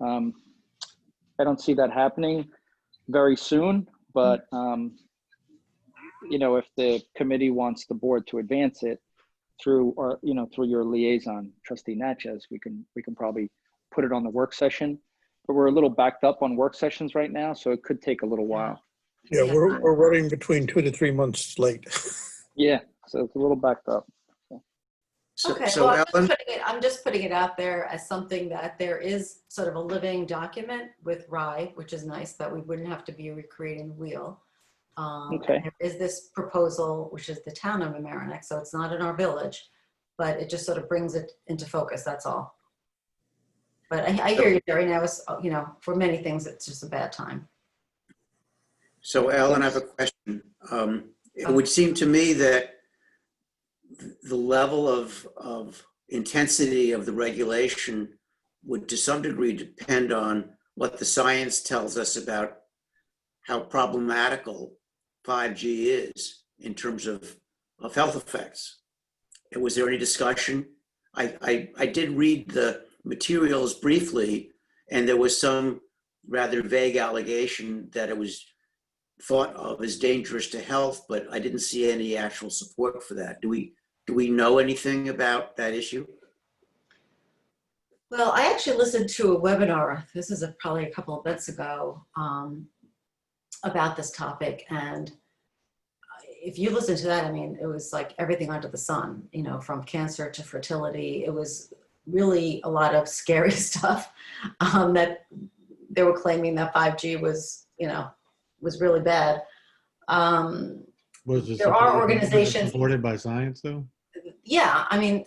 I don't see that happening very soon. But if the committee wants the board to advance it through, or through your liaison, Trustee Natchez, we can probably put it on the work session. But we're a little backed up on work sessions right now, so it could take a little while. Yeah, we're running between 2 to 3 months late. Yeah, so it's a little backed up. Okay, So well, Ellen, I'm just putting it out there as something that there is sort of a living document with Rye, which is nice, that we wouldn't have to be recreating the wheel. Okay. There is this proposal, which is the town of Mamaroneck, so it's not in our village, but it just sort of brings it into focus, that's all. But I hear you, Jerry. Now, for many things, it's just a bad time. So Ellen, I have a question. It would seem to me that the level of intensity of the regulation would to some degree depend on what the science tells us about how problematical 5G is in terms of health effects. Was there any discussion? I did read the materials briefly, and there was some rather vague allegation that it was thought of as dangerous to health, but I didn't see any actual support for that. Do we know anything about that issue? Well, I actually listened to a webinar, this is probably a couple of months ago, about this topic. And if you listen to that, I mean, it was like everything under the sun, you know, from cancer to fertility. It was really a lot of scary stuff that they were claiming that 5G was, you know, was really bad. There are organizations supported by science, though? Yeah, I mean,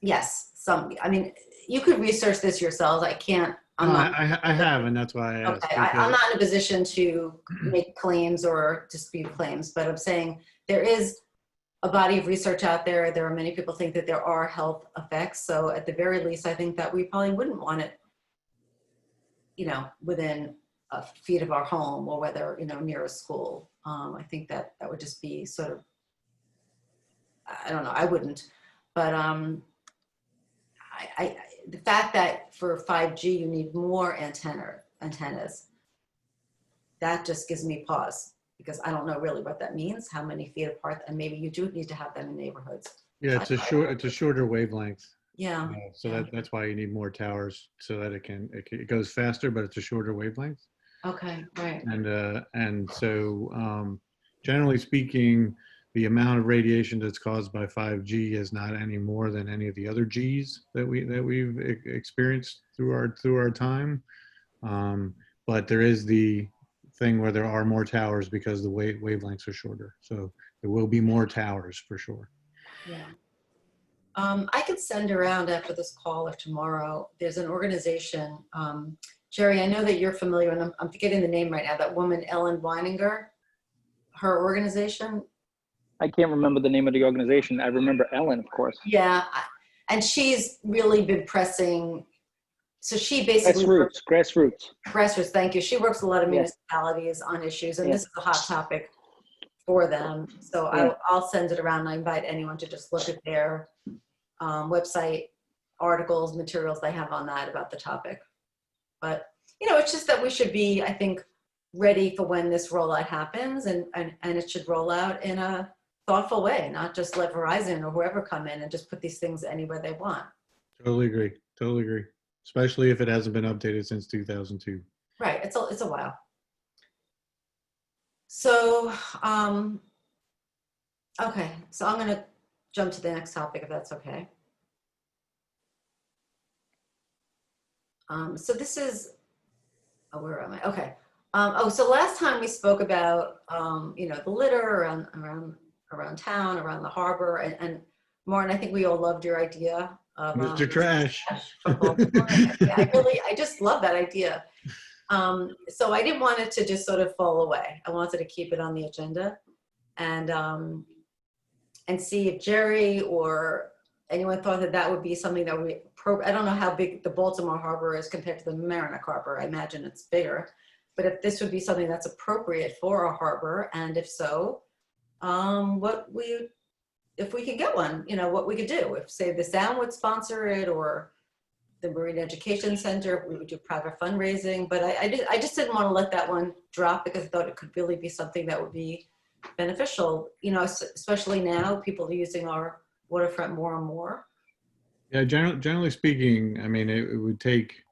yes, I mean, you could research this yourselves. I can't. I have, and that's why I asked. Okay, I'm not in a position to make claims or dispute claims, but I'm saying there is a body of research out there. There are many people think that there are health effects. So at the very least, I think that we probably wouldn't want it, you know, within a feet of our home or whether, you know, near a school. I think that that would just be sort of, I don't know, I wouldn't, but the fact that for 5G you need more antennas, that just gives me pause because I don't know really what that means, how many feet apart, and maybe you do need to have them in neighborhoods. Yeah, it's a shorter wavelength. Yeah. So that's why you need more towers so that it goes faster, but it's a shorter wavelength. Okay, right. And so generally speaking, the amount of radiation that's caused by 5G is not any more than any of the other Gs that we've experienced through our time. But there is the thing where there are more towers because the wavelengths are shorter. So there will be more towers for sure. Yeah. I could send around after this call or tomorrow. There's an organization, Jerry, I know that you're familiar, and I'm forgetting the name right now, that woman, Ellen Weininger, her organization. I can't remember the name of the organization. I remember Ellen, of course. Yeah, and she's really been pressing. So she basically grassroots. Thank you. She works with a lot of municipalities on issues, and this is a hot topic for them. So I'll send it around. And I invite anyone to just look at their website, articles, materials they have on that about the topic. But you know, it's just that we should be, I think, ready for when this rollout happens, and it should roll out in a thoughtful way, not just let Verizon or whoever come in and just put these things anywhere they want. Totally agree. Especially if it hasn't been updated since 2002. Right, it's a while. So, okay, so I'm gonna jump to the next topic if that's okay. So this is, where am I? Okay. So last time we spoke about, you know, the litter around town, around the harbor, and Martin, I think we all loved your idea of Mr. Trash. I just love that idea. So I didn't want it to just sort of fall away. I wanted to keep it on the agenda and see if Jerry or anyone thought that that would be something that I don't know how big the Baltimore Harbor is compared to the Merrimack Harbor. I imagine it's bigger, but if this would be something that's appropriate for a harbor, and if so, if we could get one, you know, what we could do. If, say, the Sound would sponsor it, or the Marine Education Center, we would do private fundraising. But I just didn't want to let that one drop because I thought it could really be something that would be beneficial, you know, especially now people are using our waterfront more and more. Yeah, generally speaking, I mean, it would take,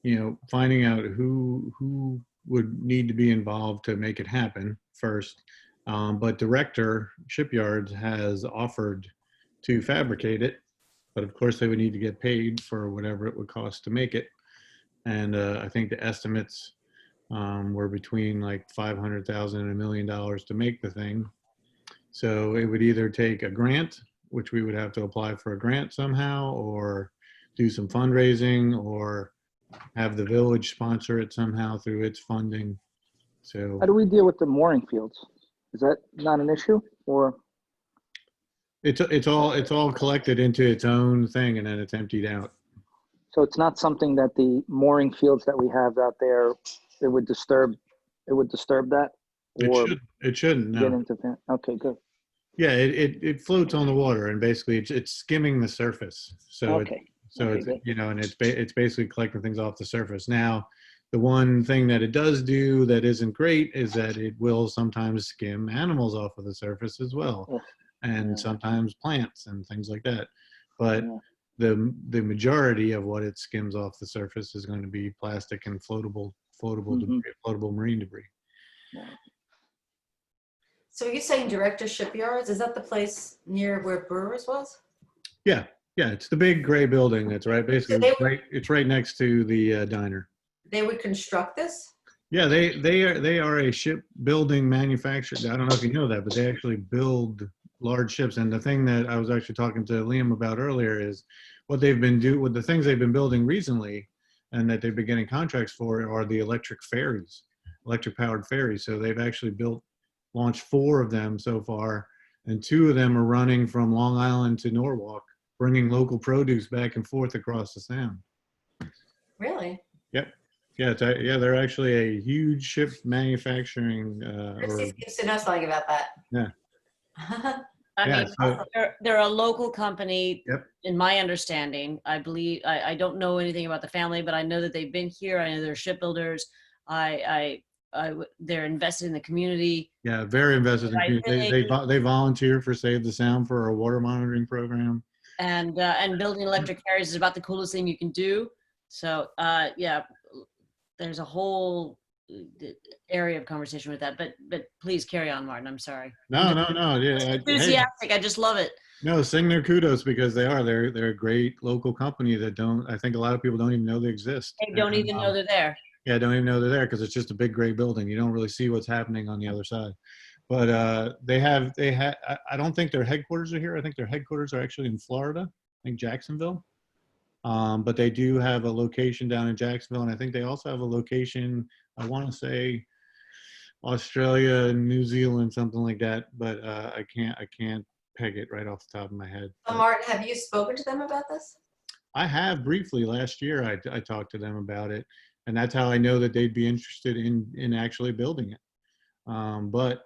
you know, finding out who would need to be involved to make it happen first. But Director Shipyards has offered to fabricate it, but of course they would need to get paid for whatever it would cost to make it. And I think the estimates were between like $500,000 and $1 million to make the thing. So it would either take a grant, which we would have to apply for a grant somehow, or do some fundraising, or have the village sponsor it somehow through its funding. So how do we deal with the mooring fields? Is that not an issue, or? It's all collected into its own thing and then it's emptied out. So it's not something that the mooring fields that we have out there, it would disturb that? It shouldn't, no. Okay, good. Yeah, it floats on the water, and basically it's skimming the surface. So okay. It's, you know, and it's basically collecting things off the surface. Now, the one thing that it does do that isn't great is that it will sometimes skim animals off of the surface as well, and sometimes plants and things like that. But the majority of what it skims off the surface is going to be plastic and floatable debris, floatable marine debris. So you're saying Director Shipyards, is that the place near where Brewers was? Yeah, it's the big gray building that's right, basically it's right next to the diner. They would construct this? Yeah, they are a shipbuilding manufacturer. I don't know if you know that, but they actually build large ships. And the thing that I was actually talking to Liam about earlier is what they've been with the things they've been building recently, and that they've been getting contracts for, are the electric ferries, electric powered ferries. So they've actually launched 4 of them so far, and 2 of them are running from Long Island to Norwalk, bringing local produce back and forth across the Sound. Really? Yep. Yeah, they're actually a huge ship manufacturing. Christy seems to know something about that. Yeah. I Yeah, mean, so- they're a local company, Yep. in my understanding. I believe, I don't know anything about the family, but I know that they've been here. I know they're shipbuilders. They're invested in the community. Yeah, very invested in the community. They volunteer for Save the Sound for our water monitoring program. And building electric ferries is about the coolest thing you can do. So yeah, there's a whole area of conversation with that. But please carry on, Martin. I'm sorry. No. Yeah, Enthusiastic. I just love it. No, sing their kudos, because they're a great local company that I think a lot of people don't even know they exist. They don't even know they're there. Yeah, don't even know they're there, because it's just a big gray building. You don't really see what's happening on the other side. But I don't think their headquarters are here. I think their headquarters are actually in Florida, I think Jacksonville. But they do have a location down in Jacksonville, and I think they also have a location, I want to say Australia, New Zealand, something like that. But I can't peg it right off the top of my head. Martin, have you spoken to them about this? I have briefly last year. I talked to them about it, and that's how I know that they'd be interested in actually building it. But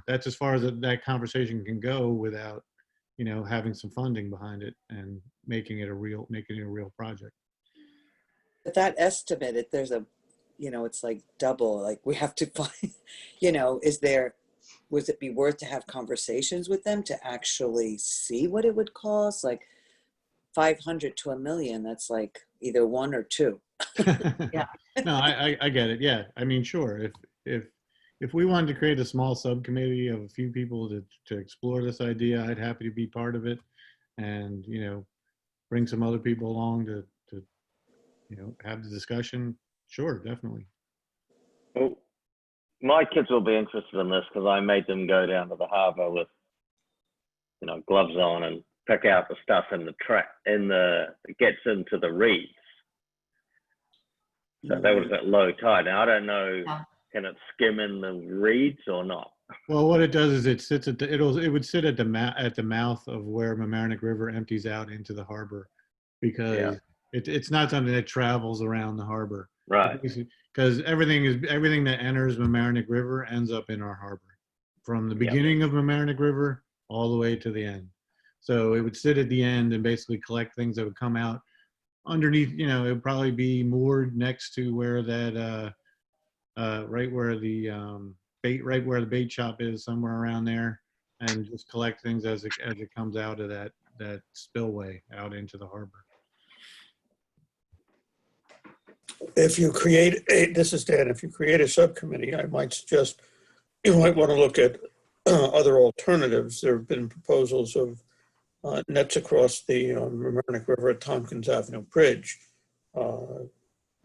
that's as far as that conversation can go without having some funding behind it and making it a real project. But that estimate, there's a, it's like double, like we have to find, would it be worth to have conversations with them to actually see what it would cost? Like 500 to $1 million, that's like either 1 or 2. Yeah. No, I get it. Yeah. I mean, sure. If we wanted to create a small subcommittee of a few people to explore this idea, I'd happy to be part of it, and bring some other people along to have the discussion. Sure, definitely. Well, my kids will be interested in this because I made them go down to the harbour with, gloves on and pick out the stuff in it gets into the reeds. So that was at low tide. Now I don't know, can it skim in the reeds or not? Well, what it does is it sits it would sit at the mouth of where Mamaroneck River empties out into the harbor, because it's not something that travels around the harbor. Right. Because everything that enters Mamaroneck River ends up in our harbor, from the beginning of Mamaroneck River all the way to the end. So it would sit at the end and basically collect things that would come out underneath. It would probably be moored next to where that right where the bait shop is, somewhere around there, and just collect things as it comes out of that spillway out into the harbor. If you create this is Dan, if you create a subcommittee, I might suggest you might want to look at other alternatives. There have been proposals of nets across the Mamaroneck River at Tompkins Avenue Bridge,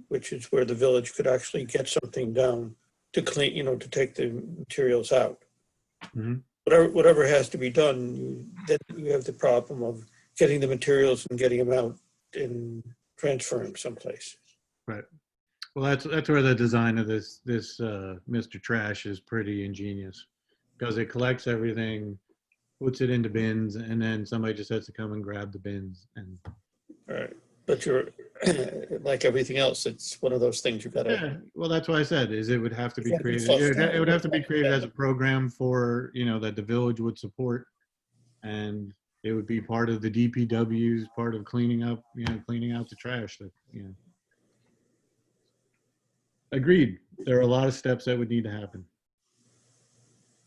which is where the village could actually get something down to clean, to take the materials out. Mm-hmm. Whatever has to be done, then you have the problem of getting the materials and getting them out and transferring someplace. Right. Well, that's where the design of this Mr. Trash is pretty ingenious, because it collects everything, puts it into bins, and then somebody just has to come and grab the bins. And right. But you're like everything else, it's one of those things you've got to. Yeah. Well, that's why I said it would have to be created. It would have to be created as a program for that the village would support, and it would be part of the DPW's part of cleaning out the trash. Agreed. There are a lot of steps that would need to happen.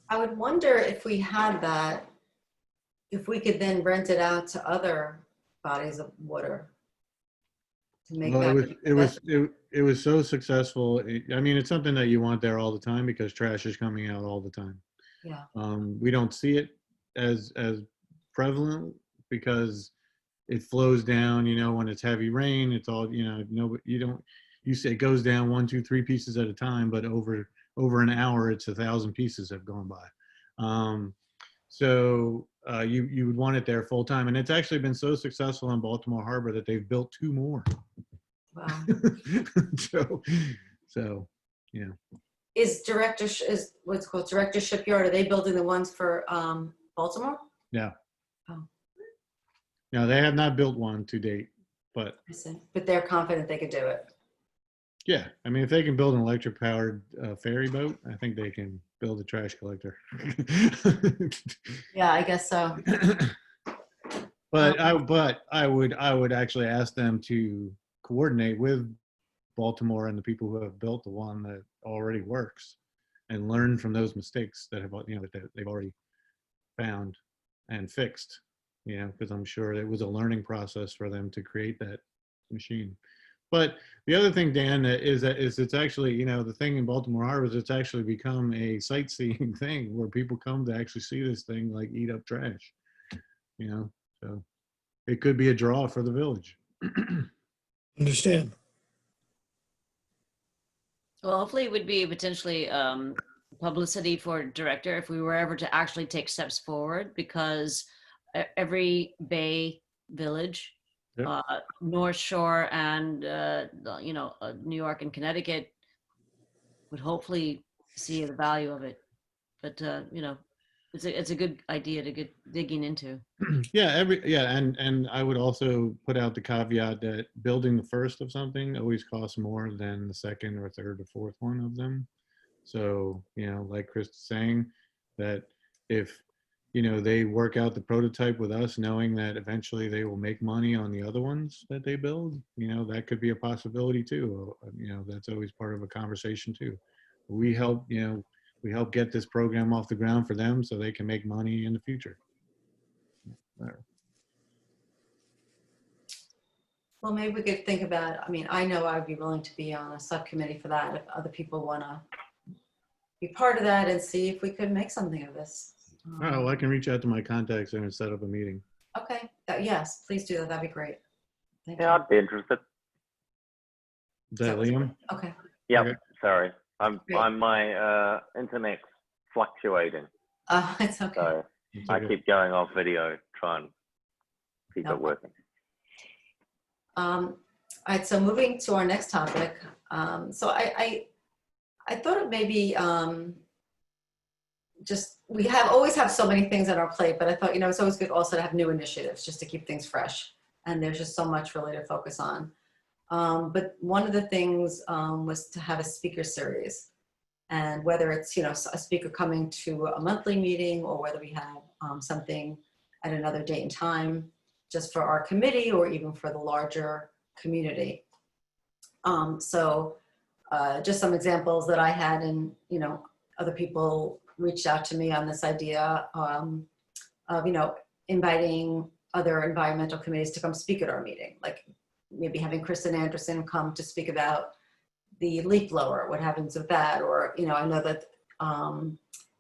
I would wonder if we had that, if we could then rent it out to other bodies of water to make Well, that. it was so successful. I mean, it's something that you want there all the time because trash is coming out all the time. Yeah. We don't see it as prevalent because it flows down. You know, when it's heavy rain, it's all, you know, no, you don't. You say it goes down 1, 2, 3 pieces at a time, but over an hour, it's 1,000 pieces have gone by. So you would want it there full time, and it's actually been so successful in Baltimore Harbor that they've built 2 more. Wow. so yeah. Is what's called Director Shipyard? Are they building the ones for Baltimore? Yeah. Oh. No, they have not built one to date, but I see. But they're confident they could do it. yeah, I mean, if they can build an electric powered ferry boat, I think they can build a trash collector. Yeah, I guess so. But I would actually ask them to coordinate with Baltimore and the people who have built the one that already works, and learn from those mistakes that have, you know, that they've already found and fixed. You know, because I'm sure it was a learning process for them to create that machine. But the other thing, Dan, is it's actually, you know, the thing in Baltimore Harbor is it's actually become a sightseeing thing where people come to actually see this thing like eat up trash. You know, so it could be a draw for the village. Understand. Well, hopefully it would be potentially publicity for director if we were ever to actually take steps forward, because every bay village, Yep. North Shore and, you know, New York and Connecticut would hopefully see the value of it. But, you know, it's a good idea to get digging into. Yeah, and I would also put out the caveat that building the first of something always costs more than the second or third or fourth one of them. So, you know, like Chris is saying, that if, you know, they work out the prototype with us, knowing that eventually they will make money on the other ones that they build, you know, that could be a possibility too. You know, that's always part of a conversation too. We help, you know, we help get this program off the ground for them so they can make money in the future. Well, maybe we could think about, I mean, I know I'd be willing to be on a subcommittee for that if other people want to be part of that and see if we could make something of this. All right, well, I can reach out to my contacts and set up a meeting. Okay, yes, please do that. That'd be great. Thank Yeah, you. I'd be interested. Is that Liam? Okay. Yep, Okay. sorry. Great. My internet's fluctuating, It's okay. so It's I okay. keep going off video, try and keep No it working. All right, so moving to our next topic. So I thought it may be just, we always have so many things on our plate, but I thought, you know, it's always good also to have new initiatives just to keep things fresh. And there's just so much really to focus on. But one of the things was to have a speaker series, and whether it's, you know, a speaker coming to a monthly meeting or whether we have something at another date and time just for our committee or even for the larger community. So just some examples that I had, and, you know, other people reached out to me on this idea of, you know, inviting other environmental committees to come speak at our meeting, like maybe having Kristen Anderson come to speak about the leaf blower, what happens with that, or, you know, I know that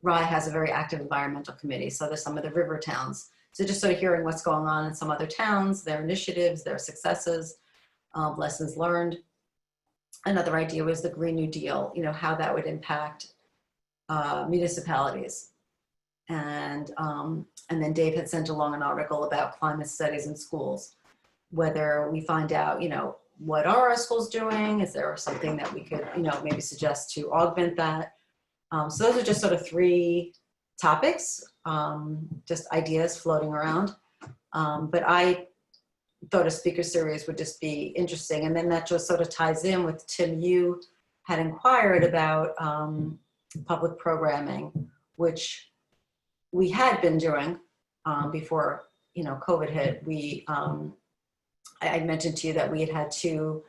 Rye has a very active environmental committee, so there's some of the river towns. So just sort of hearing what's going on in some other towns, their initiatives, their successes, lessons learned. Another idea was the Green New Deal, you know, how that would impact municipalities. And then Dave had sent along an article about climate studies in schools, whether we find out, you know, what are our schools doing? Is there something that we could, you know, maybe suggest to augment that? So those are just sort of 3 topics, just ideas floating around. But I thought a speaker series would just be interesting. And then that just sort of ties in with Tim, you had inquired about public programming, which we had been doing before, you know, COVID hit. I mentioned to you that we had 2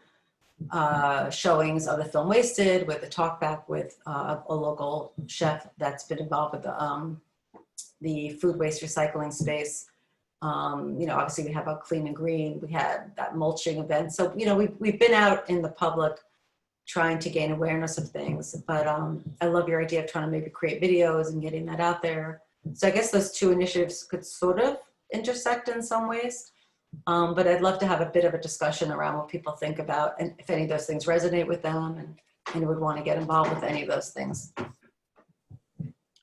showings of the film Wasted, with a talk back with a local chef that's been involved with the food waste recycling space. Obviously we have a clean and green, we had that mulching event. So, we've been out in the public trying to gain awareness of things, but I love your idea of trying to maybe create videos and getting that out there. So I guess those two initiatives could sort of intersect in some ways. But I'd love to have a bit of a discussion around what people think about and if any of those things resonate with them and would want to get involved with any of those things.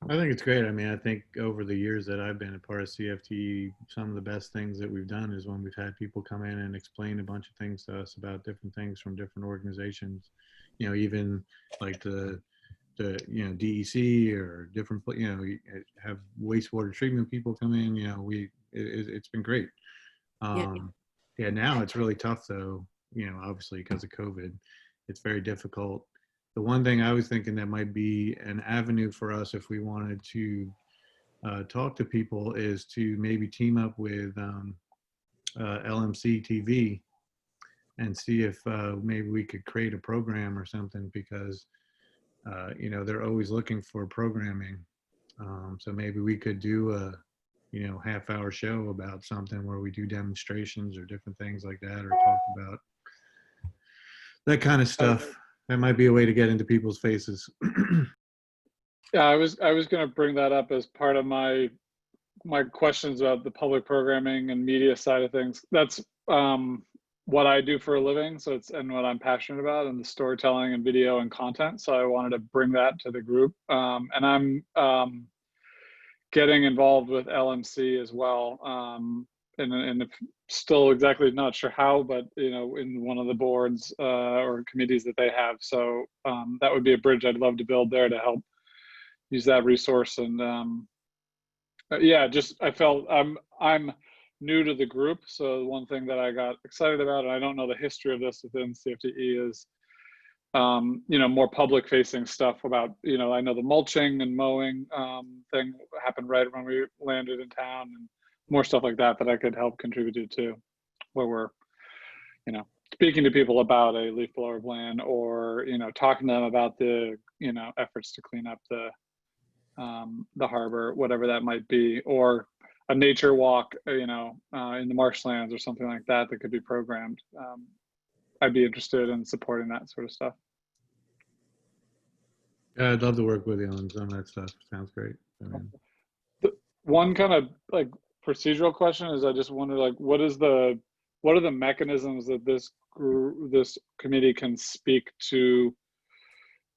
I think it's great. I mean, I think over the years that I've been a part of CFT, some of the best things that we've done is when we've had people come in and explain a bunch of things to us about different things from different organizations, even like the DEC or different, have wastewater treatment people come in, it's been great. Yeah, now it's really tough though, obviously because of COVID, it's very difficult. The one thing I was thinking that might be an avenue for us if we wanted to talk to people is to maybe team up with LMC TV and see if maybe we could create a program or something, because they're always looking for programming. So maybe we could do a half-hour show about something where we do demonstrations or different things like that, or talk about that kind of stuff. That might be a way to get into people's faces. Yeah, I was going to bring that up as part of my questions about the public programming and media side of things. That's what I do for a living, and what I'm passionate about, and the storytelling and video and content. So I wanted to bring that to the group, and I'm getting involved with LMC as well, and still exactly not sure how, but in one of the boards or committees that they have. So that would be a bridge I'd love to build there to help use that resource. And I felt I'm new to the group, so one thing that I got excited about, and I don't know the history of this within CFTE, is more public facing stuff about, I know the mulching and mowing thing happened right when we landed in town, and more stuff like that I could help contribute to, where we're, speaking to people about a leaf blower plan, or, talking to them about the, efforts to clean up the harbor, whatever that might be, or a nature walk, in the marshlands or something like that could be programmed. I'd be interested in supporting that sort of stuff. Yeah, I'd love to work with you on some of that stuff. Sounds great. One kind of like procedural question is, I just wonder, like, what are the mechanisms that this committee can speak to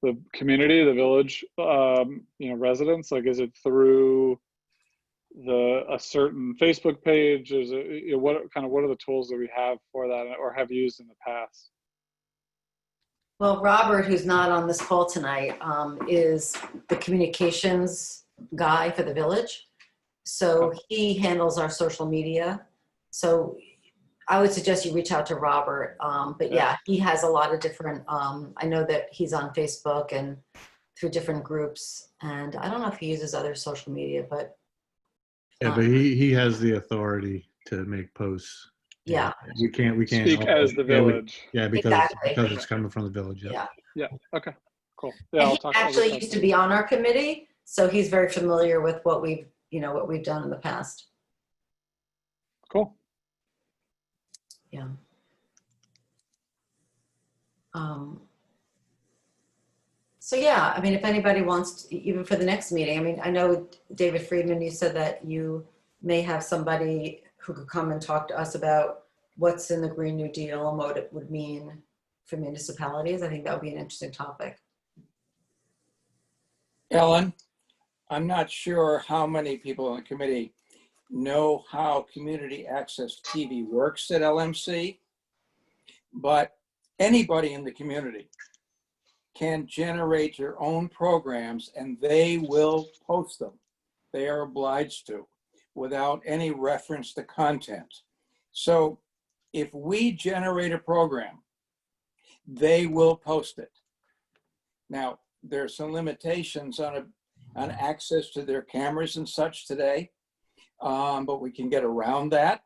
the community, the village, residents? Like, is it through a certain Facebook page? Is it, what are the tools that we have for that, or have used in the past? Well, Robert, who's not on this call tonight, is the communications guy for the village. So he handles our social media. So I would suggest you reach out to Robert. But yeah, he has a lot of different, I know that he's on Facebook and through different groups. And I don't know if he uses other social media, but. Yeah, but he has the authority to make posts. Yeah. We can't speak as the village. because it's coming from the village. Yeah. Okay. Cool. Yeah. And he actually used to be on our committee, so he's very familiar with what we've done in the past. Cool. Yeah. So yeah, I mean, if anybody wants to, even for the next meeting, I mean, I know David Friedman, you said that you may have somebody who could come and talk to us about what's in the Green New Deal and what it would mean for municipalities. I think that would be an interesting topic. Ellen, I'm not sure how many people on the committee know how community access TV works at LMC, but anybody in the community can generate their own programs and they will post them. They are obliged to, without any reference to content. So if we generate a program, they will post it. Now, there's some limitations on access to their cameras and such today, but we can get around that.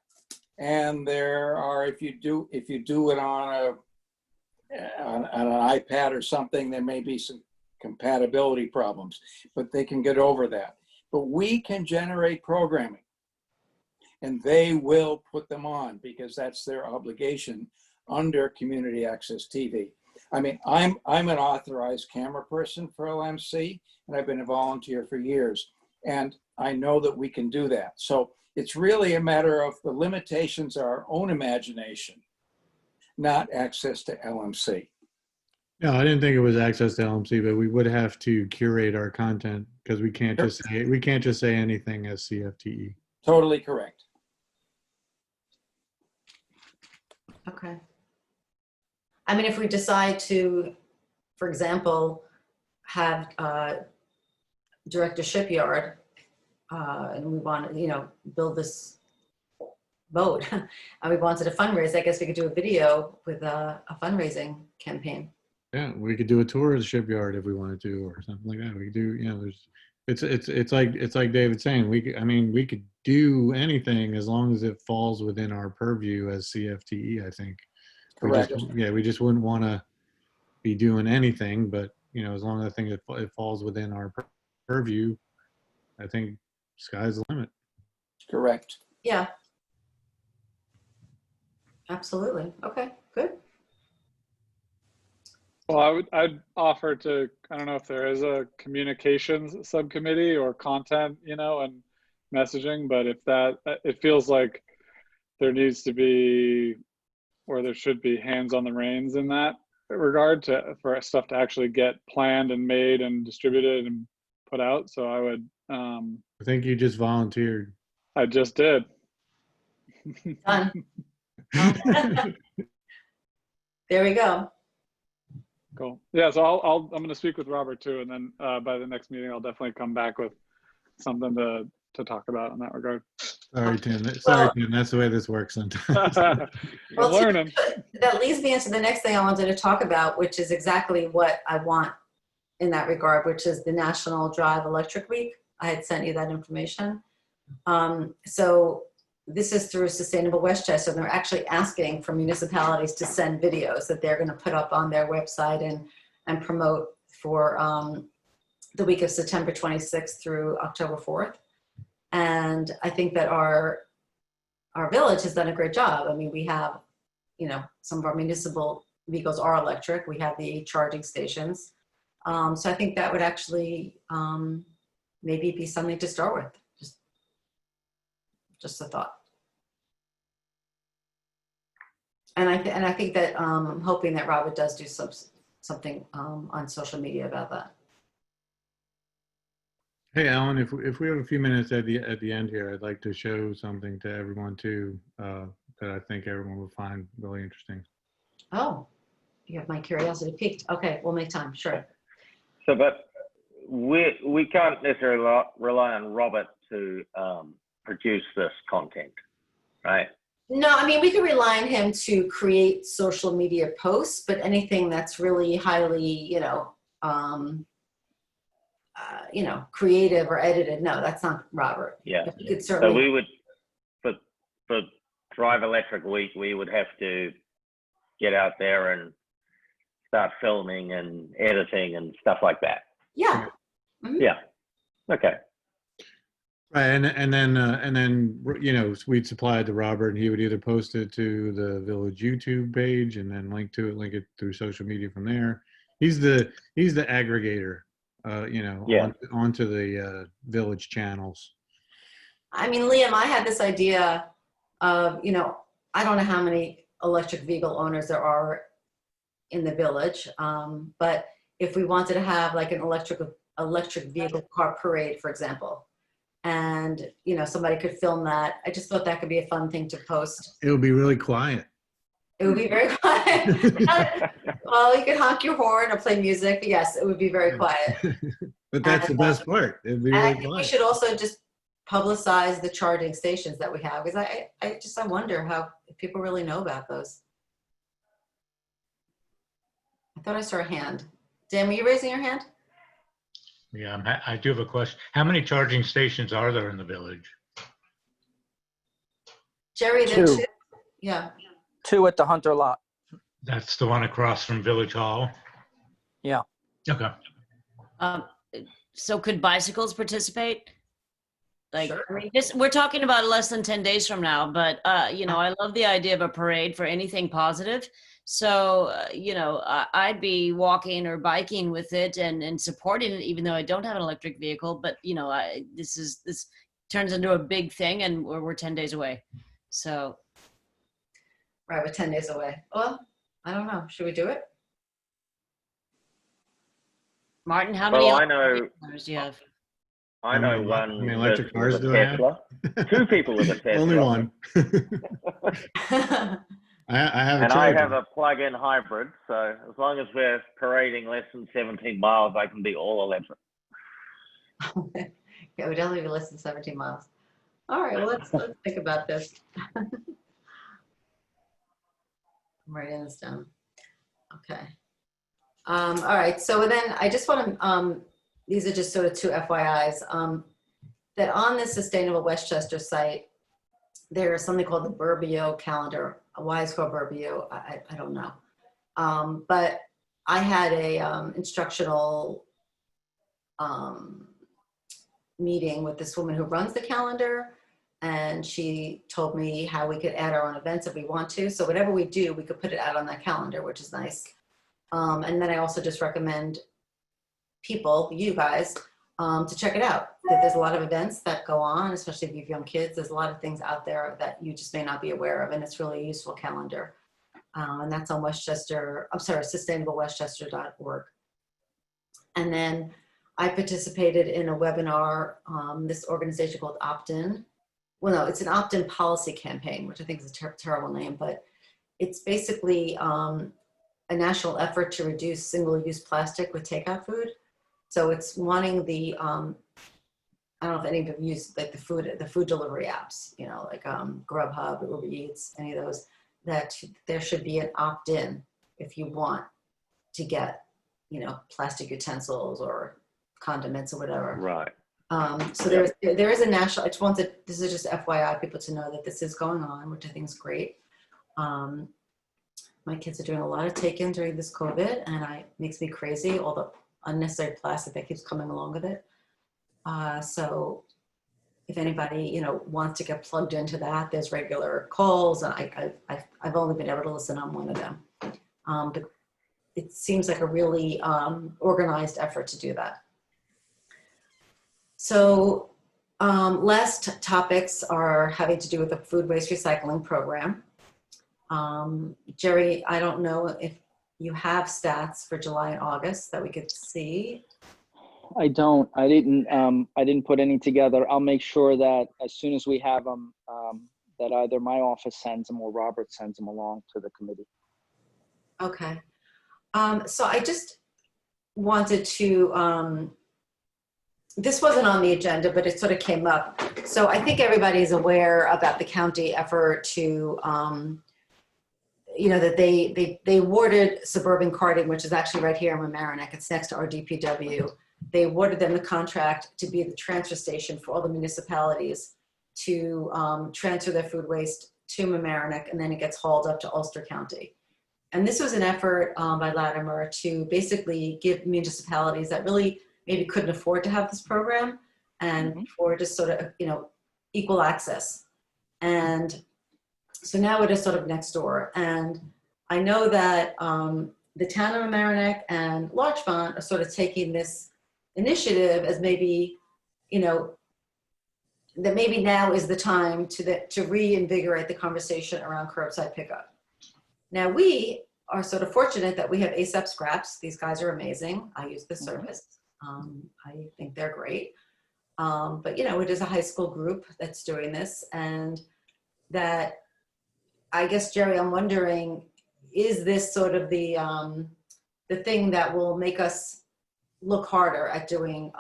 And there are, if you do it on an iPad or something, there may be some compatibility problems, but they can get over that. But we can generate programming. and they will put them on because that's their obligation under community access TV. I mean, I'm an authorized camera person for OMC, and I've been a volunteer for years, and I know that we can do that. So it's really a matter of the limitations of our own imagination, not access to LMC. No, I didn't think it was access to LMC, but we would have to curate our content because we can't just say anything as CFTE. Totally correct. Okay. I mean, if we decide to, for example, have direct a shipyard, and we want to, you know, build this boat, and we wanted to fundraise, I guess we could do a video with a fundraising campaign. Yeah, we could do a tour of the shipyard if we wanted to, or something like that. We could do, you know, it's like David's saying. We could do anything as long as it falls within our purview as CFTE. I think. Correct. We just wouldn't want to be doing anything, but you know, as long as I think it falls within our purview, I think sky's the limit. Correct. Yeah. Absolutely. Okay, good. Well, I'd offer to, I don't know if there is a communications subcommittee or content, you know, and messaging, but if that, it feels like there needs to be, or there should be hands on the reins in that regard for stuff to actually get planned and made and distributed and put out. So I would. I think you just volunteered. I just did. Done. There we go. Cool. Yeah, so I'm going to speak with Robert too, and then by the next meeting, I'll definitely come back with something to talk about in that regard. Sorry, Tim. Tim. That's the way this works sometimes. Well, learning. That leads me into the next thing I wanted to talk about, which is exactly what I want in that regard, which is the National Drive Electric Week. I had sent you that information. So this is through Sustainable Westchester. They're actually asking for municipalities to send videos that they're going to put up on their website and promote for the week of September 26th through October 4th. And I think that our village has done a great job. I mean, we have, you know, some of our municipal vehicles are electric. We have the charging stations. So I think that would actually maybe be something to start with. Just a thought. And I think that I'm hoping that Robert does do something on social media about that. Hey, Alan, if we have a few minutes at the end here, I'd like to show something to everyone too that I think everyone will find really interesting. Oh, you have my curiosity piqued. Okay, we'll make time. Sure. So, but we can't necessarily rely on Robert to produce this content, right? No, I mean, we could rely on him to create social media posts, but anything that's really highly, creative or edited, no, that's not Robert. Yeah. But he could certainly. So we would, for Drive Electric Week, we would have to get out there and start filming and editing and stuff like that. Yeah. Mm-hmm. Yeah. Okay. Right, and then we'd supply it to Robert, and he would either post it to the village YouTube page and then link it through social media from there. He's the aggregator, onto the village channels. I mean, Liam, I had this idea of, I don't know how many electric vehicle owners there are in the village, but if we wanted to have like an electric vehicle car parade, for example, and somebody could film that. I just thought that could be a fun thing to post. It would be really quiet. It would be very quiet. Well, you could honk your horn or play music. But yes, it would be very quiet. But that's the best part. It'd be really I think quiet. we should also just publicize the charging stations that we have, because I wonder if people really know about those. I thought I saw a hand. Dan, were you raising your hand? Yeah, I do have a question. How many charging stations are there in the village? Jerry, there Two. too? Yeah. 2 at the Hunter lot. That's the one across from Village Hall? Yeah. Okay. So could bicycles participate? Like, Sure. I mean, this, we're talking about less than 10 days from now, but, you know, I love the idea of a parade for anything positive. So, you know, I'd be walking or biking with it and supporting it, even though I don't have an electric vehicle. But, you know, this turns into a big thing, and we're 10 days away. So, Right, we're 10 days away. Well, I don't know. Should we do it? Martin, how many Well, I electric know, cars do you have? I How know many one electric person with cars a do I have? Tesla. Two people with a Tesla. Only one. I have a And I charger. have a plug-in hybrid, so as long as we're parading less than 17 miles, I can be all electric. Yeah, we definitely be less than 17 miles. All right, well, let's think about this. I'm writing this down. Okay. All right, so then I just want to, these are just sort of two FYIs, that on the Sustainable Westchester site, there is something called the Burbio calendar. Why it's called Burbio, I don't know. But I had a instructional meeting with this woman who runs the calendar, and she told me how we could add our own events if we want to. So whatever we do, we could put it out on that calendar, which is nice. And then I also just recommend people, you guys, to check it out. There's a lot of events that go on, especially if you have young kids. There's a lot of things out there that you just may not be aware of, and it's really a useful calendar. And that's on sustainablewestchester.org. And then I participated in a webinar, this organization called Opt-in. Well, no, it's an opt-in policy campaign, which I think is a terrible name, but it's basically a national effort to reduce single-use plastic with takeout food. So it's wanting the, I don't know if any of you use like the food delivery apps, you know, like Grubhub, Uber Eats, any of those, that there should be an opt-in if you want to get, you know, plastic utensils or condiments or whatever. Right. So there is a national, I just wanted, this is just FYI, people to know that this is going on, which I think is great. My kids are doing a lot of take-in during this COVID, and it makes me crazy, all the unnecessary plastic that keeps coming along with it. So if anybody, you know, wants to get plugged into that, there's regular calls, and I've only been able to listen on one of them. But it seems like a really organized effort to do that. So last topics are having to do with the food waste recycling program. Jerry, I don't know if you have stats for July and August that we could see. I don't. I didn't put any together. I'll make sure that as soon as we have them, that either my office sends them or Robert sends them along to the committee. Okay. So I just wanted to, this wasn't on the agenda, but it sort of came up. So I think everybody is aware about the county effort to, you know, that they awarded Suburban Carting, which is actually right here in Mamaroneck. It's next to our DPW. They awarded them the contract to be the transfer station for all the municipalities to transfer their food waste to Mamaroneck, and then it gets hauled up to Ulster County. And this was an effort by Latimer to basically give municipalities that really maybe couldn't afford to have this program, and for just sort of, you know, equal access. And so now it is sort of next door. And I know that the town of Mamaroneck and Larchmont are sort of taking this initiative as maybe, you know, that maybe now is the time to reinvigorate the conversation around curbside pickup. Now we are sort of fortunate that we have ASAP Scraps. These guys are amazing. I use this service. I think they're great. But you know, it is a high school group that's doing this, and that, I guess, Jerry, I'm wondering, is this sort of the thing that will make us look harder at doing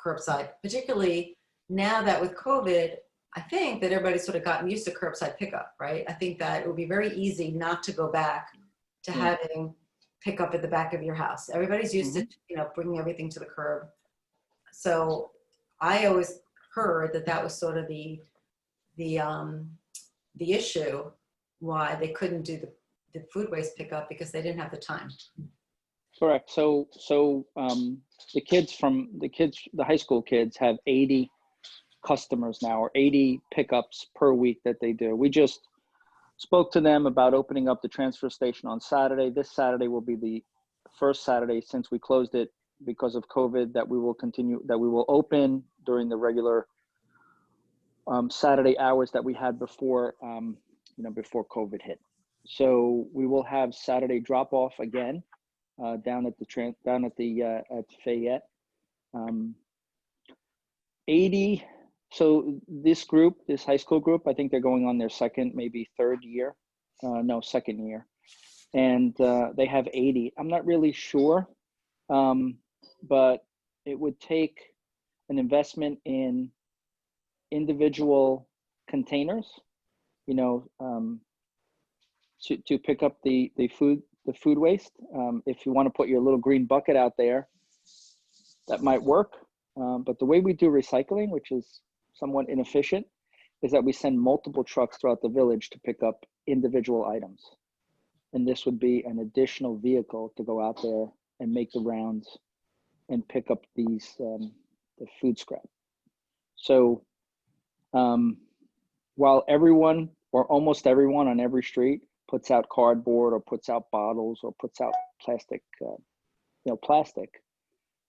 curbside, particularly now that with COVID, I think that everybody's sort of gotten used to curbside pickup, right? I think that it would be very easy not to go back to having pickup at the back of your house. Everybody's used to, you know, bringing everything to the curb. So I always heard that that was sort of the issue why they couldn't do the food waste pickup, because they didn't have the time. Correct. So the high school kids have 80 customers now, or 80 pickups per week that they do. We just spoke to them about opening up the transfer station on Saturday. This Saturday will be the first Saturday since we closed it because of COVID that we will open during the regular Saturday hours that we had before, before COVID hit. So we will have Saturday drop off again down at Fayette. 80. So this high school group, I think they're going on their second, maybe second year, and they have 80. I'm not really sure, but it would take an investment in individual containers, to pick up the food waste. If you want to put your little green bucket out there, that might work. But the way we do recycling, which is somewhat inefficient, is that we send multiple trucks throughout the village to pick up individual items. And this would be an additional vehicle to go out there and make the rounds and pick up the food scrap. So while everyone or almost everyone on every street puts out cardboard or puts out bottles or puts out plastic,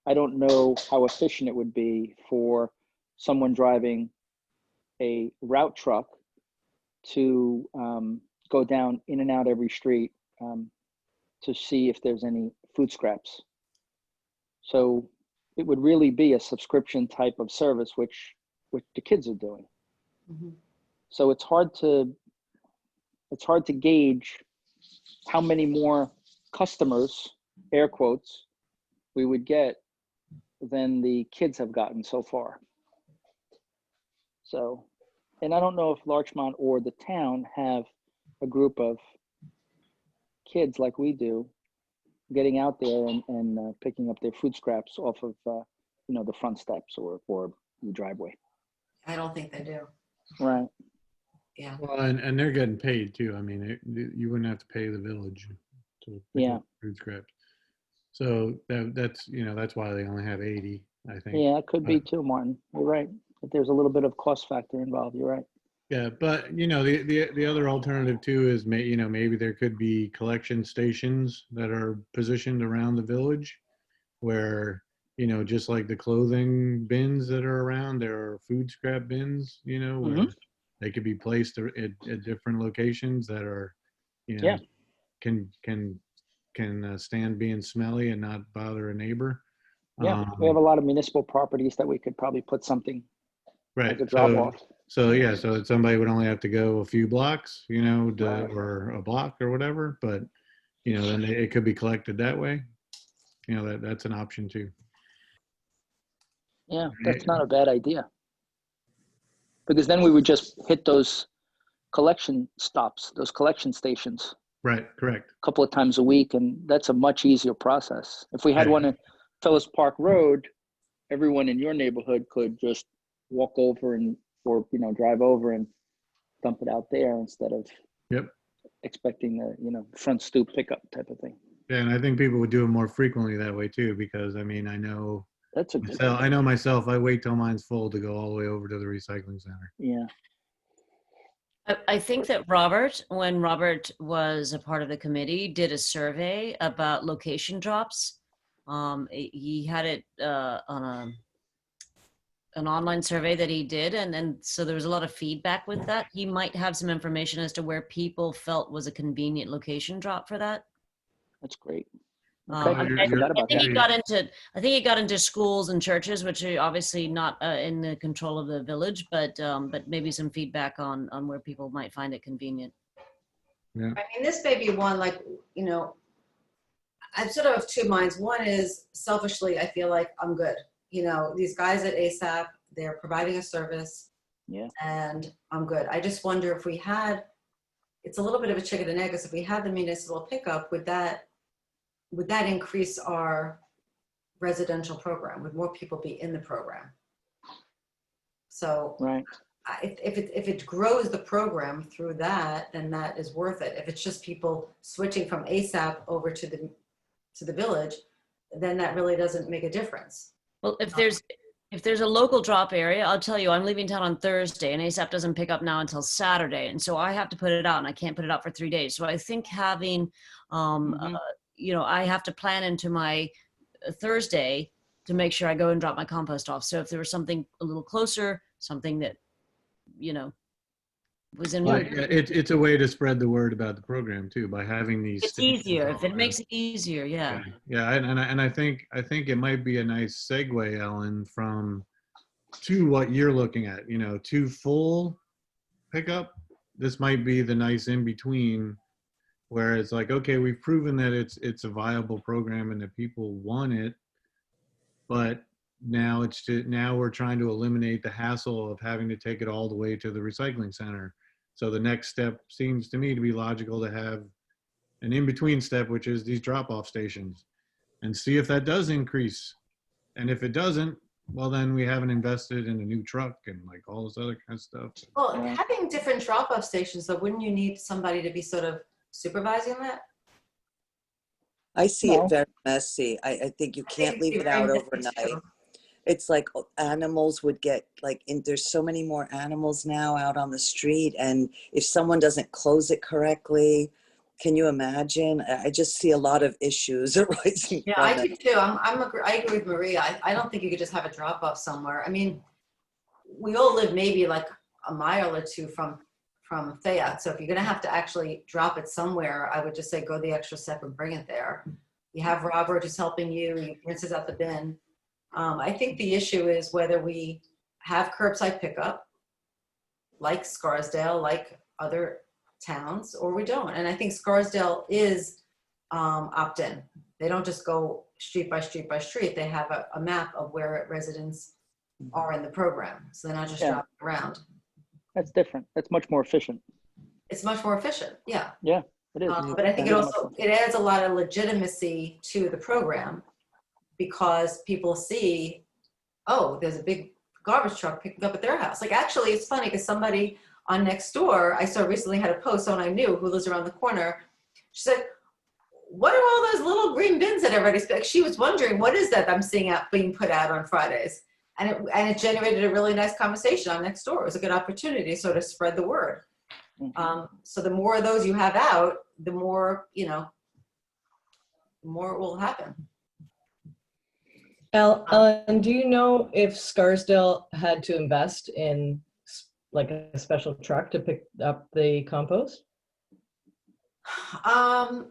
I don't know how efficient it would be for someone driving a route truck to go down in and out every street to see if there's any food scraps. So it would really be a subscription type of service, which the kids are doing. Mm-hmm. So it's hard to gauge how many more customers, air quotes, we would get than the kids have gotten so far. So, and I don't know if Larchmont or the town have a group of kids like we do getting out there and picking up their food scraps off of, the front steps or the driveway. I don't think they do. Right. Yeah. Well, and they're getting paid too. I mean, you wouldn't have to pay the village to pick up food scraps. So that's why they only have 80, I think. Yeah, it could be too, Martin. You're right. But there's a little bit of cost factor involved. You're right. Yeah, but the other alternative too is maybe there could be collection stations that are positioned around the village, where just like the clothing bins that are around, there are food scrap bins. Where they could be placed at different locations that are, can stand being smelly and not bother a neighbor. Yeah, we have a lot of municipal properties that we could probably put something right. as a drop off. So that somebody would only have to go a few blocks, or a block or whatever, but then it could be collected that way. That's an option too. Yeah, that's not a bad idea. Because then we would just hit those collection stops, those collection stations. Right, correct. A couple of times a week, and that's a much easier process. If we had one in Phyllis Park Road, everyone in your neighborhood could just walk over or drive over and dump it out there instead of expecting the front stoop pickup type of thing. Yeah, and I think people would do it more frequently that way too, because I know that's I know myself, I wait till mine's full to go all the way over to the recycling center. Yeah. I think that when Robert was a part of the committee, did a survey about location drops. He had it on an online survey that he did, and so there was a lot of feedback with that. He might have some information as to where people felt was a convenient location drop for that. That's great. I think he got into schools and churches, which are obviously not in the control of the village, but maybe some feedback on where people might find it convenient. Yeah. I mean, this may be one, I'm sort of of two minds. One is selfishly, I feel like I'm good. These guys at ASAP, they're providing a service. Yeah. And I'm good. I just wonder if we had, it's a little bit of a chicken and egg, because if we had the municipal pickup, would that increase our residential program? Would more people be in the program? So right. If it grows the program through that, then that is worth it. If it's just people switching from ASAP over to the village, then that really doesn't make a difference. Well, if there's if there's a local drop area, I'll tell you, I'm leaving town on Thursday and ASAP doesn't pick up now until Saturday. And so I have to put it out and I can't put it out for 3 days. So I think having, I have to plan into my Thursday to make sure I go and drop my compost off. So if there was something a little closer, something that, was in But yeah, it's a way to spread the word about the program too, by having these. It's easier if it makes it easier. Yeah. Yeah, and I think it might be a nice segue, Ellen, to what you're looking at. To full pickup. This might be the nice in between, where it's like, okay, we've proven that it's a viable program and that people want it, but now we're trying to eliminate the hassle of having to take it all the way to the recycling center. So the next step seems to me to be logical, to have an in-between step, which is these drop-off stations, and see if that does increase. And if it doesn't, well, then we haven't invested in a new truck and like all this other kind of stuff. Well, having different drop-off stations, though, wouldn't you need somebody to be sort of supervising that? I see it very messy. I think you can't leave it out overnight. It's like animals would get there's so many more animals now out on the street. And if someone doesn't close it correctly, can you imagine? I just see a lot of issues arising. Yeah, I do too. I agree with Maria. I don't think you could just have a drop off somewhere. I mean, we all live maybe like a mile or two from Fayette. So if you're going to have to actually drop it somewhere, I would just say go the extra step and bring it there. You have Robert who's helping you. He rinses out the bin. I think the issue is whether we have curbside pickup, like Scarsdale, like other towns, or we don't. And I think Scarsdale is opt-in. They don't just go street by street by street. They have a map of where residents are in the program. So they're not just dropping around. That's different. That's much more efficient. It's much more efficient. Yeah. Yeah, it is. But I think it adds a lot of legitimacy to the program, because people see, oh, there's a big garbage truck picking up at their house. Like, actually, it's funny because somebody on Nextdoor, I saw recently had a post, someone I knew who lives around the corner. She said, what are all those little green bins that everybody's, like, she was wondering, what is that I'm seeing out being put out on Fridays? And it generated a really nice conversation on Nextdoor. It was a good opportunity to sort of spread the word. So the more of those you have out, the more, the more it will happen. Ellen, do you know if Scarsdale had to invest in like a special truck to pick up the compost? I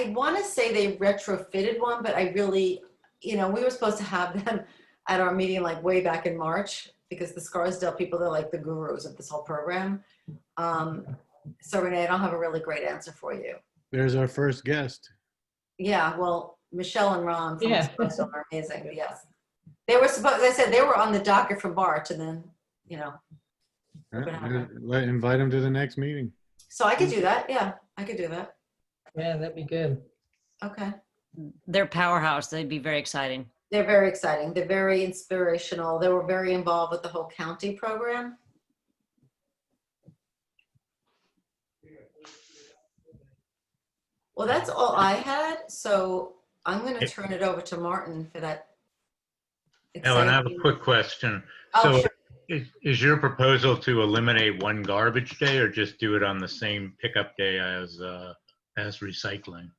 want to say they retrofitted one, but I really, we were supposed to have them at our meeting like way back in March, because the Scarsdale people, they're like the gurus of this whole program. So Renee, I don't have a really great answer for you. There's our first guest. Yeah, well, Michelle and Ron from Scarsdale are amazing. Yes, they were supposed. As I said, they were on the docket for March, and then Invite them to the next meeting. So I could do that. Yeah, I could do that. Yeah, that'd be good. Okay. They're powerhouse. They'd be very exciting. They're very exciting. They're very inspirational. They were very involved with the whole county program. Well, that's all I had. So I'm going to turn it over to Martin for that. Ellen, I have a quick question. Oh, So sure. is your proposal to eliminate one garbage day, or just do it on the same pickup day as recycling?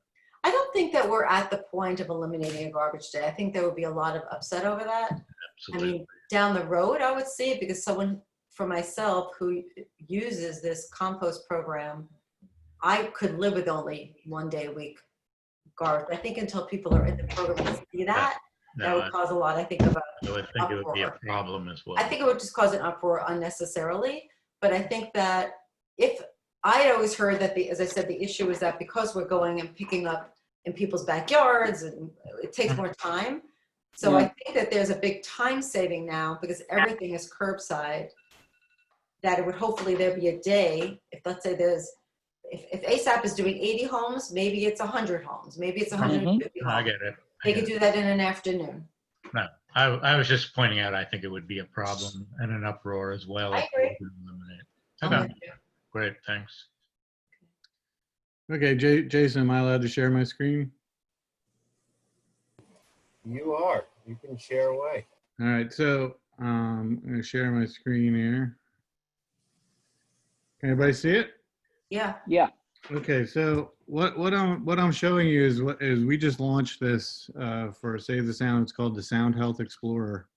I don't think that we're at the point of eliminating a garbage day. I think there would be a lot of upset over that. Absolutely. I mean, down the road, I would see it, because someone, for myself, who uses this compost program, I could live with only 1 day a week garbage. I think until people are in the program and see that, that would cause a lot, I think, of I would think it would be a problem as well. I think it would just cause an uproar unnecessarily. But I think that if I had always heard that as I said, the issue is that because we're going and picking up in people's backyards, and it takes more time. So I think that there's a big time saving now, because everything is curbside, that it would hopefully there be a day, if let's say if ASAP is doing 80 homes, maybe it's 100 homes, maybe it's 150 homes. I get it. They could do that in an afternoon. No, I was just pointing out, I think it would be a problem and an uproar as well. I agree. Okay, great, thanks. Okay, Jason, am I allowed to share my screen? You are. You can share away. All right, so I'm going to share my screen here. Can everybody see it? Yeah. Yeah. Okay, so what I'm showing you is we just launched this for Save the Sound. It's called the Sound Health Explorer,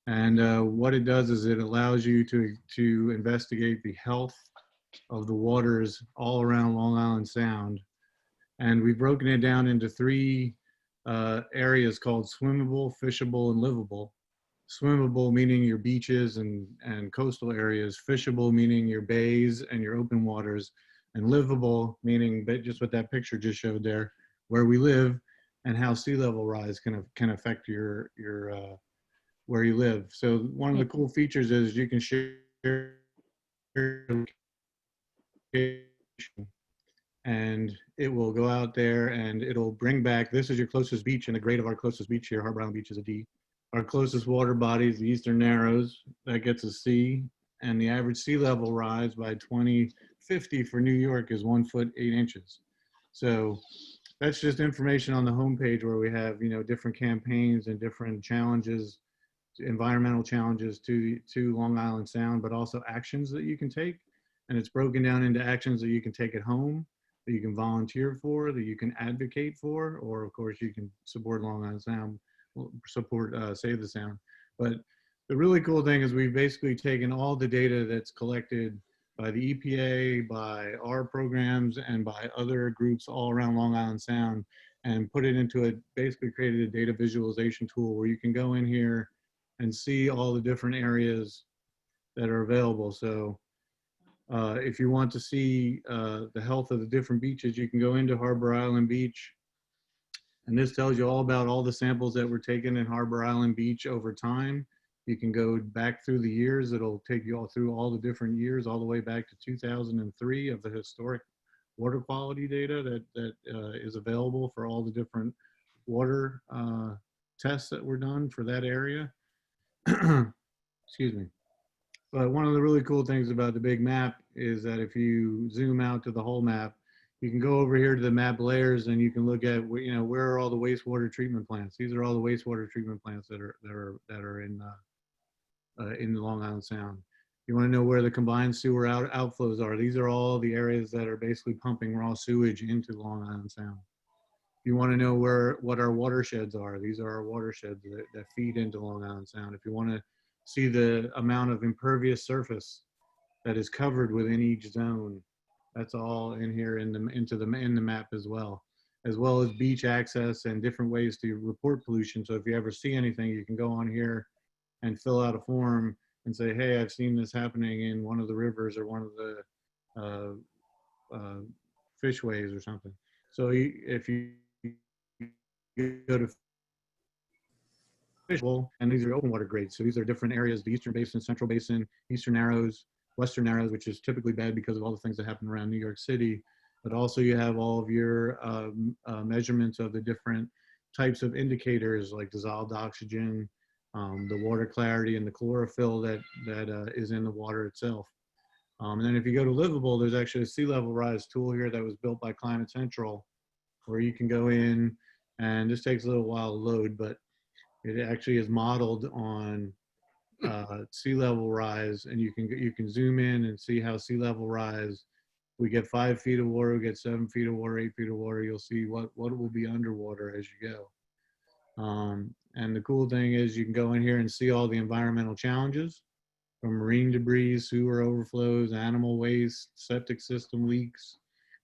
and what it does is it allows you to investigate the health of the waters all around Long Island Sound, and we've broken it down into three areas called swimmable, fishable, and livable. Swimmable meaning your beaches and coastal areas, fishable meaning your bays and your open waters, and livable meaning just what that picture just showed there, where we live and how sea level rise can affect your where you live. So one of the cool features is you can share and it will go out there and it'll bring back, this is your closest beach, and the grade of our closest beach here, Harbor Island Beach, is a D. Our closest water body is the Eastern Narrows, that gets a C, and the average sea level rise by 2050 for New York is 1 foot 8 inches. So that's just information on the homepage where we have, you know, different campaigns and different challenges, environmental challenges to Long Island Sound, but also actions that you can take. And it's broken down into actions that you can take at home, that you can volunteer for, that you can advocate for, or of course you can support Long Island Sound, support Save the Sound. But the really cool thing is we've basically taken all the data that's collected by the EPA, by our programs, and by other groups all around Long Island Sound, and put it into basically created a data visualization tool where you can go in here and see all the different areas that are available. So if you want to see the health of the different beaches, you can go into Harbor Island Beach. And this tells you all about all the samples that were taken in Harbor Island Beach over time. You can go back through the years. It'll take you all through all the different years, all the way back to 2003 of the historic water quality data that is available for all the different water tests that were done for that area. Excuse me. But one of the really cool things about the big map is that if you zoom out to the whole map, you can go over here to the map layers and you can look at, you know, where are all the wastewater treatment plants. These are all the wastewater treatment plants that are in the Long Island Sound. You want to know where the combined sewer outflows are. These are all the areas that are basically pumping raw sewage into Long Island Sound. You want to know what our watersheds are. These are our watersheds that feed into Long Island Sound. If you want to see the amount of impervious surface that is covered within each zone, that's all in here in the map as well as beach access and different ways to report pollution. So if you ever see anything, you can go on here and fill out a form and say, hey, I've seen this happening in one of the rivers or one of the fishways or something. So if you go to fishable, and these are open water grades. So these are different areas: the Eastern Basin, Central Basin, Eastern Narrows, Western Narrows, which is typically bad because of all the things that happen around New York City. But also you have all of your measurements of the different types of indicators like dissolved oxygen, the water clarity, and the chlorophyll that is in the water itself. And then if you go to livable, there's actually a sea level rise tool here that was built by Climate Central, where you can go in, and this takes a little while to load, but it actually is modeled on sea level rise, and you can zoom in and see how sea level rise. We get 5 feet of water, we get 7 feet of water, 8 feet of water. You'll see what will be underwater as you go. And the cool thing is you can go in here and see all the environmental challenges, from marine debris, sewer overflows, animal waste, septic system leaks,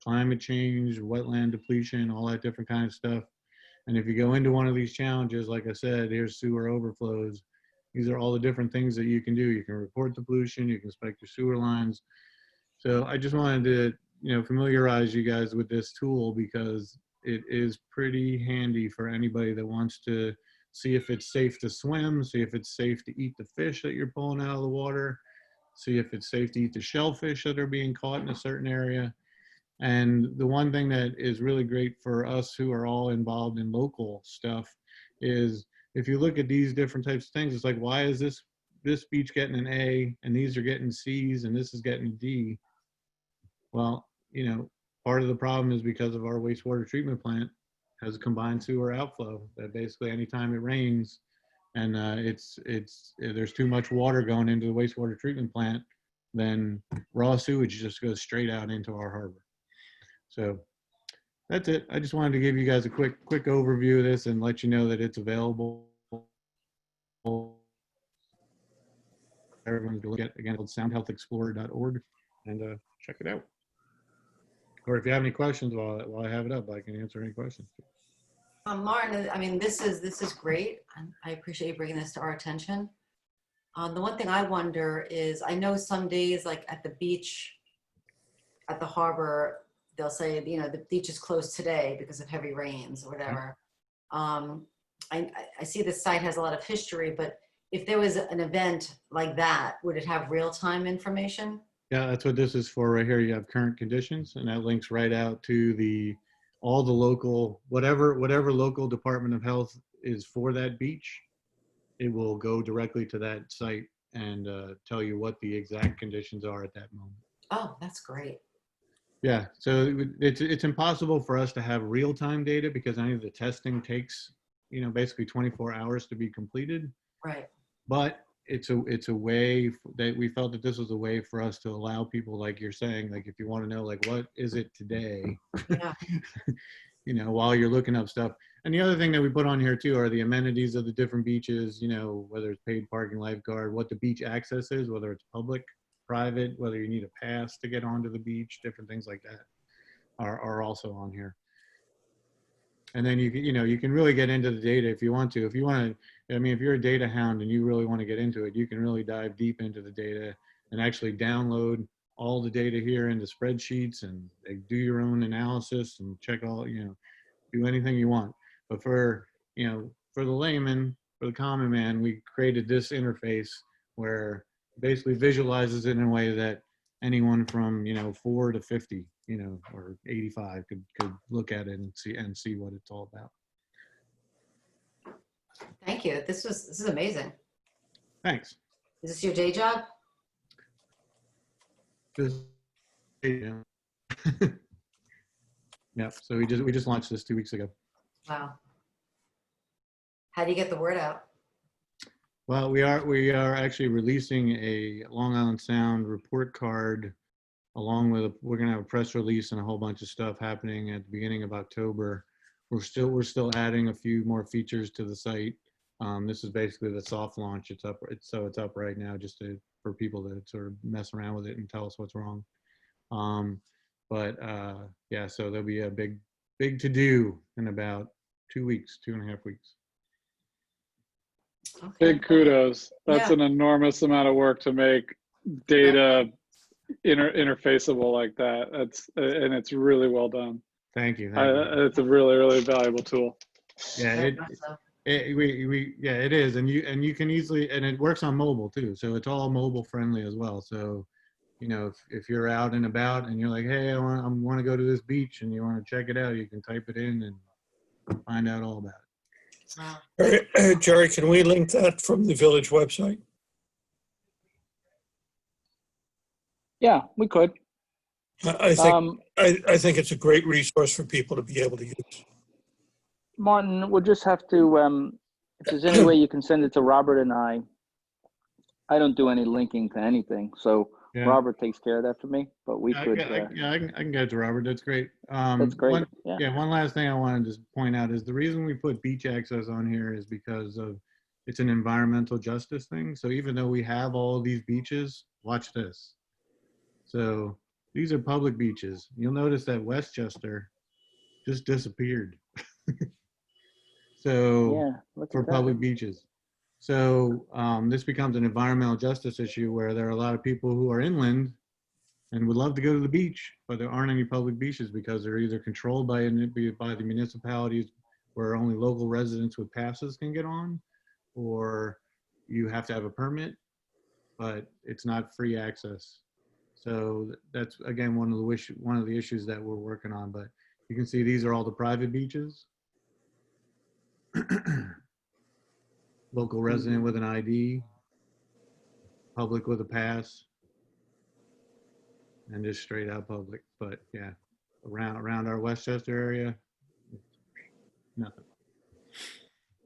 climate change, wetland depletion, all that different kind of stuff. And if you go into one of these challenges, like I said, here's sewer overflows. These are all the different things that you can do. You can report the pollution, you can inspect your sewer lines. So I just wanted to, you know, familiarize you guys with this tool because it is pretty handy for anybody that wants to see if it's safe to swim, see if it's safe to eat the fish that you're pulling out of the water, see if it's safe to eat the shellfish that are being caught in a certain area. And the one thing that is really great for us who are all involved in local stuff is if you look at these different types of things, it's like, why is this beach getting an A and these are getting C's and this is getting a D? Well, you know, part of the problem is because of our wastewater treatment plant has a combined sewer outflow that basically anytime it rains and there's too much water going into the wastewater treatment plant, then raw sewage just goes straight out into our harbor. So that's it. I just wanted to give you guys a quick overview of this and let you know that it's available. Everyone's going to look at, again, called soundhealthexplorer.org, and check it out. Or if you have any questions while I have it up, I can answer any questions. Martin, I mean, this is great. And I appreciate you bringing this to our attention. The one thing I wonder is, I know some days, like at the beach, at the harbor, they'll say, you know, the beach is closed today because of heavy rains or whatever. I see the site has a lot of history, but if there was an event like that, would it have real-time information? Yeah, that's what this is for right here. You have current conditions, and that links right out to all the local, whatever local Department of Health is for that beach, it will go directly to that site and tell you what the exact conditions are at that moment. Oh, that's great. Yeah, so it's impossible for us to have real-time data because any of the testing takes, you know, basically 24 hours to be completed. Right. But it's a way that we felt that this was a way for us to allow people, like you're saying, like if you want to know, like, what is it today? Yeah. You know, while you're looking up stuff. And the other thing that we put on here too are the amenities of the different beaches, you know, whether it's paid parking, lifeguard, what the beach access is, whether it's public, private, whether you need a pass to get onto the beach, different things like that are also on here. And then you can really get into the data if you want to. If you're a data hound and you really want to get into it, you can really dive deep into the data and actually download all the data here into spreadsheets and do your own analysis and check all, do anything you want. But for the layman, for the common man, we created this interface where basically visualizes it in a way that anyone from 4 to 50 or 85 could look at it and see what it's all about. Thank you. This is amazing. Thanks. Is this your day job? Yeah. Yeah, so we just launched this 2 weeks ago. Wow. How do you get the word out? Well, we are actually releasing a Long Island Sound report card along with we're going to have a press release and a whole bunch of stuff happening at the beginning of October. We're still adding a few more features to the site. This is basically the soft launch. It's up right now just for people to sort of mess around with it and tell us what's wrong. Yeah, so there'll be a big to do in about 2 weeks, 2.5 weeks. Okay. Big kudos. That's Yeah. an enormous amount of work to make data interfaceable like that. And it's really well done. Thank you. It's a really, really valuable tool. Yeah, it is, and you can easily, and it works on mobile too, so it's all mobile friendly as well. So, if you're out and about and you're like, hey, I want to go to this beach, and you want to check it out, you can type it in and find out all about it. Wow. Jerry, can we link that from the village website? Yeah, we could. I think it's a great resource for people to be able to use. Martin, we'll just have to, if there's any way you can send it to Robert and I don't do any linking to anything. So Yeah. Robert takes care of that for me, but we could. I can get it to Robert. That's great. That's great. One last thing I wanted to point out is the reason we put beach access on here is because it's an environmental justice thing. So even though we have all these beaches, watch this. So these are public beaches. You'll notice that Westchester just disappeared. So for public beaches. So this becomes an environmental justice issue where there are a lot of people who are inland and would love to go to the beach, but there aren't any public beaches because they're either controlled by the municipalities where only local residents with passes can get on, or you have to have a permit, but it's not free access. So that's, again, one of the issues that we're working on. But you can see these are all the private beaches. Local resident with an ID, public with a pass, and just straight out public. But yeah, around our Westchester area, nothing.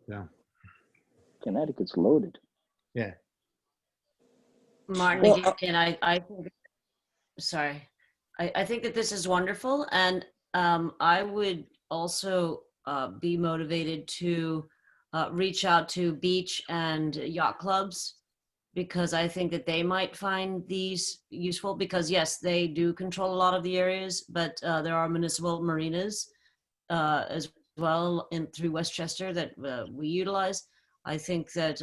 So, Connecticut's loaded. yeah. Martin, Well, again, I think, sorry, I think that this is wonderful, and I would also be motivated to reach out to beach and yacht clubs, because I think that they might find these useful, because yes, they do control a lot of the areas, but there are municipal marinas as well in through Westchester that we utilize. I think that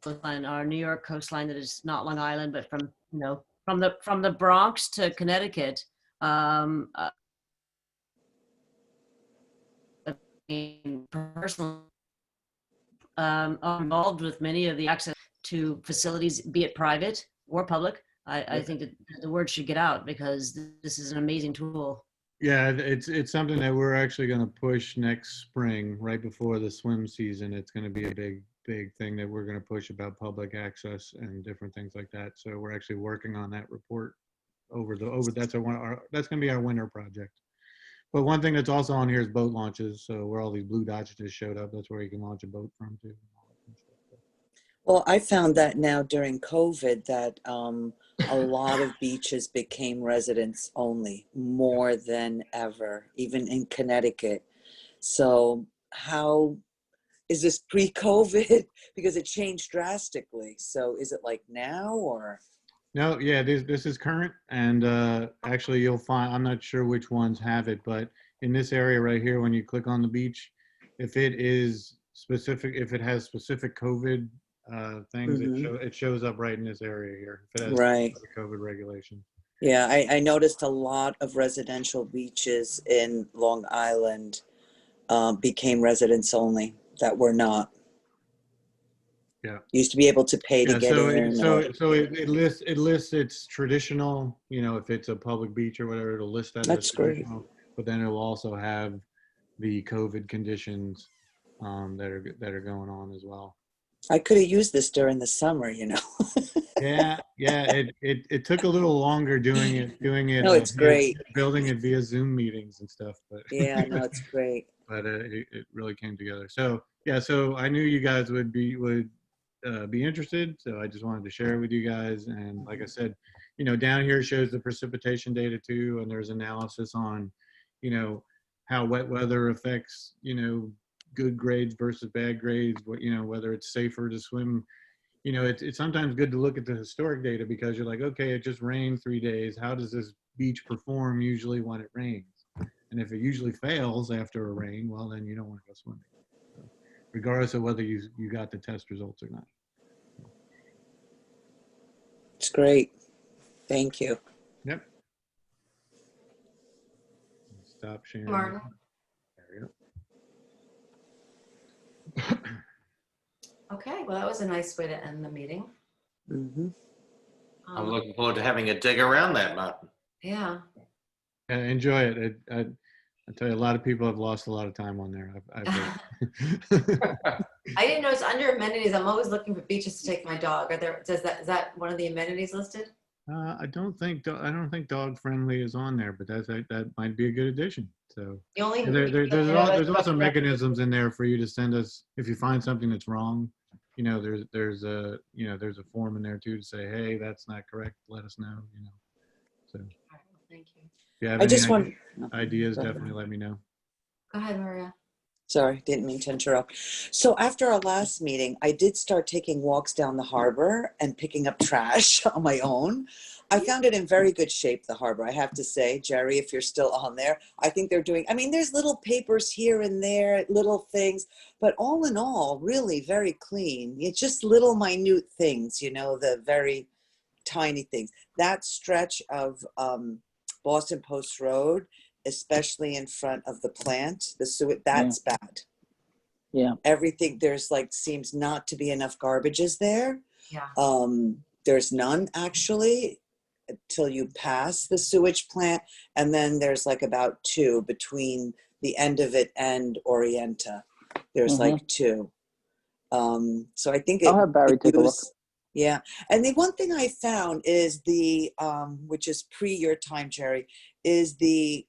coastline, our New York coastline, that is not Long Island, but from, you know, from the Bronx to Connecticut, personally, are involved with many of the access to facilities, be it private or public. I think that the word should get out, because this is an amazing tool. Yeah, it's something that we're actually going to push next spring, right before the swim season. It's going to be a big thing that we're going to push about public access and different things like that. So we're actually working on that report that's going to be our winter project. But one thing that's also on here is boat launches. So where all these blue dots just showed up, that's where you can launch a boat from too. well, I found that now during COVID that a lot of beaches became residents only, more than ever, even in Connecticut. So how is this pre-COVID? Because it changed drastically. So is it like now or? No, yeah, this is current, and actually you'll find, I'm not sure which ones have it, but in this area right here, when you click on the beach, if it is specific, if it has specific COVID things, it shows up right in this area here. If it has Right. COVID regulation. Yeah, I noticed a lot of residential beaches in Long Island became residents only that were not. Yeah. Used to be able to pay to Yeah, get in. so it lists its traditional, you know, if it's a public beach or whatever, it'll list that That's as great. traditional, but then it'll also have the COVID conditions that are going on as well. I could have used this during the summer, you know. Yeah, it took a little longer doing it. No, it's great. Building it via Zoom meetings and stuff, but Yeah, no, it's great. but it really came together. So yeah, so I knew you guys would be interested, so I just wanted to share it with you guys. And like I said, you know, down here shows the precipitation data too, and there's analysis on, you know, how wet weather affects, you know, good grades versus bad grades, what, you know, whether it's safer to swim. You know, it's sometimes good to look at the historic data, because you're like, okay, it just rained 3 days. How does this beach perform usually when it rains? And if it usually fails after a rain, well, then you don't want to go swimming, so, regardless of whether you got the test results or not. It's great. Thank you. Yep. Stop sharing. Martin. There we go. Okay, well, that was a nice way to end the meeting. I'm looking forward to having a dig around that, Martin. Yeah. Enjoy it. I tell you, a lot of people have lost a lot of time on there. I didn't know it's under amenities. I'm always looking for beaches to take my dog. Is that one of the amenities listed? I don't think dog friendly is on there, but that might be a good addition. So The only there's also mechanisms in there for you to send us if you find something that's wrong. You know, there's a form in there too to say, hey, that's not correct. Let us know. You know, so. Thank you. If you have I just want ideas, definitely let me know. Go ahead, Maria. Sorry, didn't mean to interrupt. So after our last meeting, I did start taking walks down the harbor and picking up trash on my own. I found it in very good shape, the harbor, I have to say. Jerry, if you're still on there, I think they're doing, I mean, there's little papers here and there, little things, but all in all, really very clean. It's just little minute things, you know, the very tiny things. That stretch of Boston Post Road, especially in front of the plant, the sewage, that's bad. Yeah. Everything, there's like, seems not to be enough garbages there. Yeah. There's none actually till you pass the sewage plant. And then there's like about 2 between the end of it and Orienta. There's like 2. So I think I'll have Barry take a look. Yeah. And the one thing I found is the, which is pre your time, Jerry, is the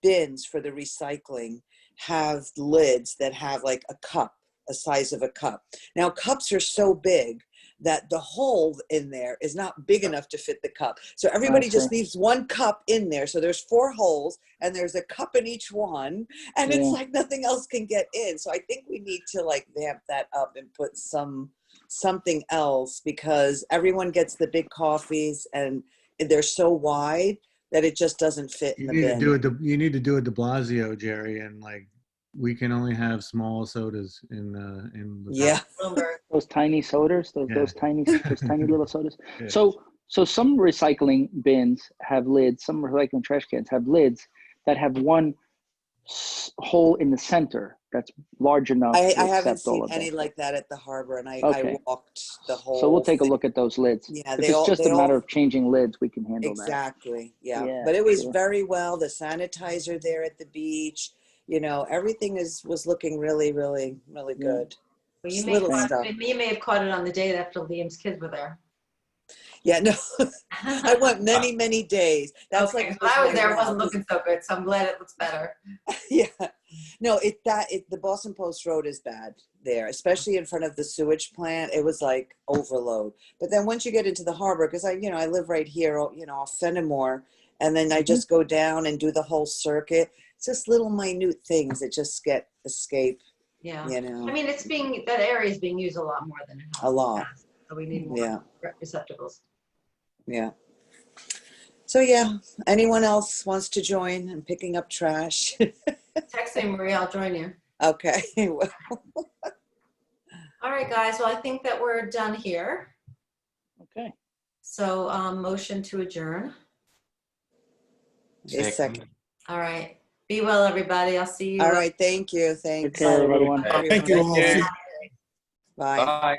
bins for the recycling have lids that have like a cup, a size of a cup. Now cups are so big that the hole in there is not big enough to fit the cup. So everybody just leaves one cup in there. So there's 4 holes and there's a cup in each one. And it's like nothing else can get in. So I think we need to like vamp that up and put something else, because everyone gets the big coffees and they're so wide that it just doesn't fit in the bin. You need to do a de Blasio, Jerry, and like we can only have small sodas in the Those tiny sodas, those tiny little sodas. Yeah. So some recycling bins have lids, some recycling trash cans have lids that have one hole in the center that's large enough I to haven't accept all seen of any that. like that at the harbor, and I walked the whole So we'll take a thing. look at those lids. Yeah, If it's just a matter of changing lids, we can handle exactly. that. Yeah, but it was very well. The sanitizer there at the beach, you know, everything was looking really, really, really good. Well, Just little stuff. you may have caught it on the day after Liam's kids were there. Yeah, no, I went many, many days. That's okay. like When I was there, it wasn't looking so good, so I'm glad it looks better. Yeah, no, the Boston Post Road is bad there, especially in front of the sewage plant. It was like overload. But then once you get into the harbor, because I live right here, off Fenimore, and then I just go down and do the whole circuit. It's just little minute things that just escape. Yeah. You know. I mean, that area is being used a lot more than it has. A lot. So we need more receptacles. Yeah. So yeah, anyone else wants to join in picking up trash? Text me, Maria, I'll join you. Okay. All right, guys. Well, I think that we're done here. Okay. So motion to adjourn. A second. All right. Be well, everybody. I'll see you. All right. Thank you. Thanks. Take care, everyone. Thank you all. Bye. Bye.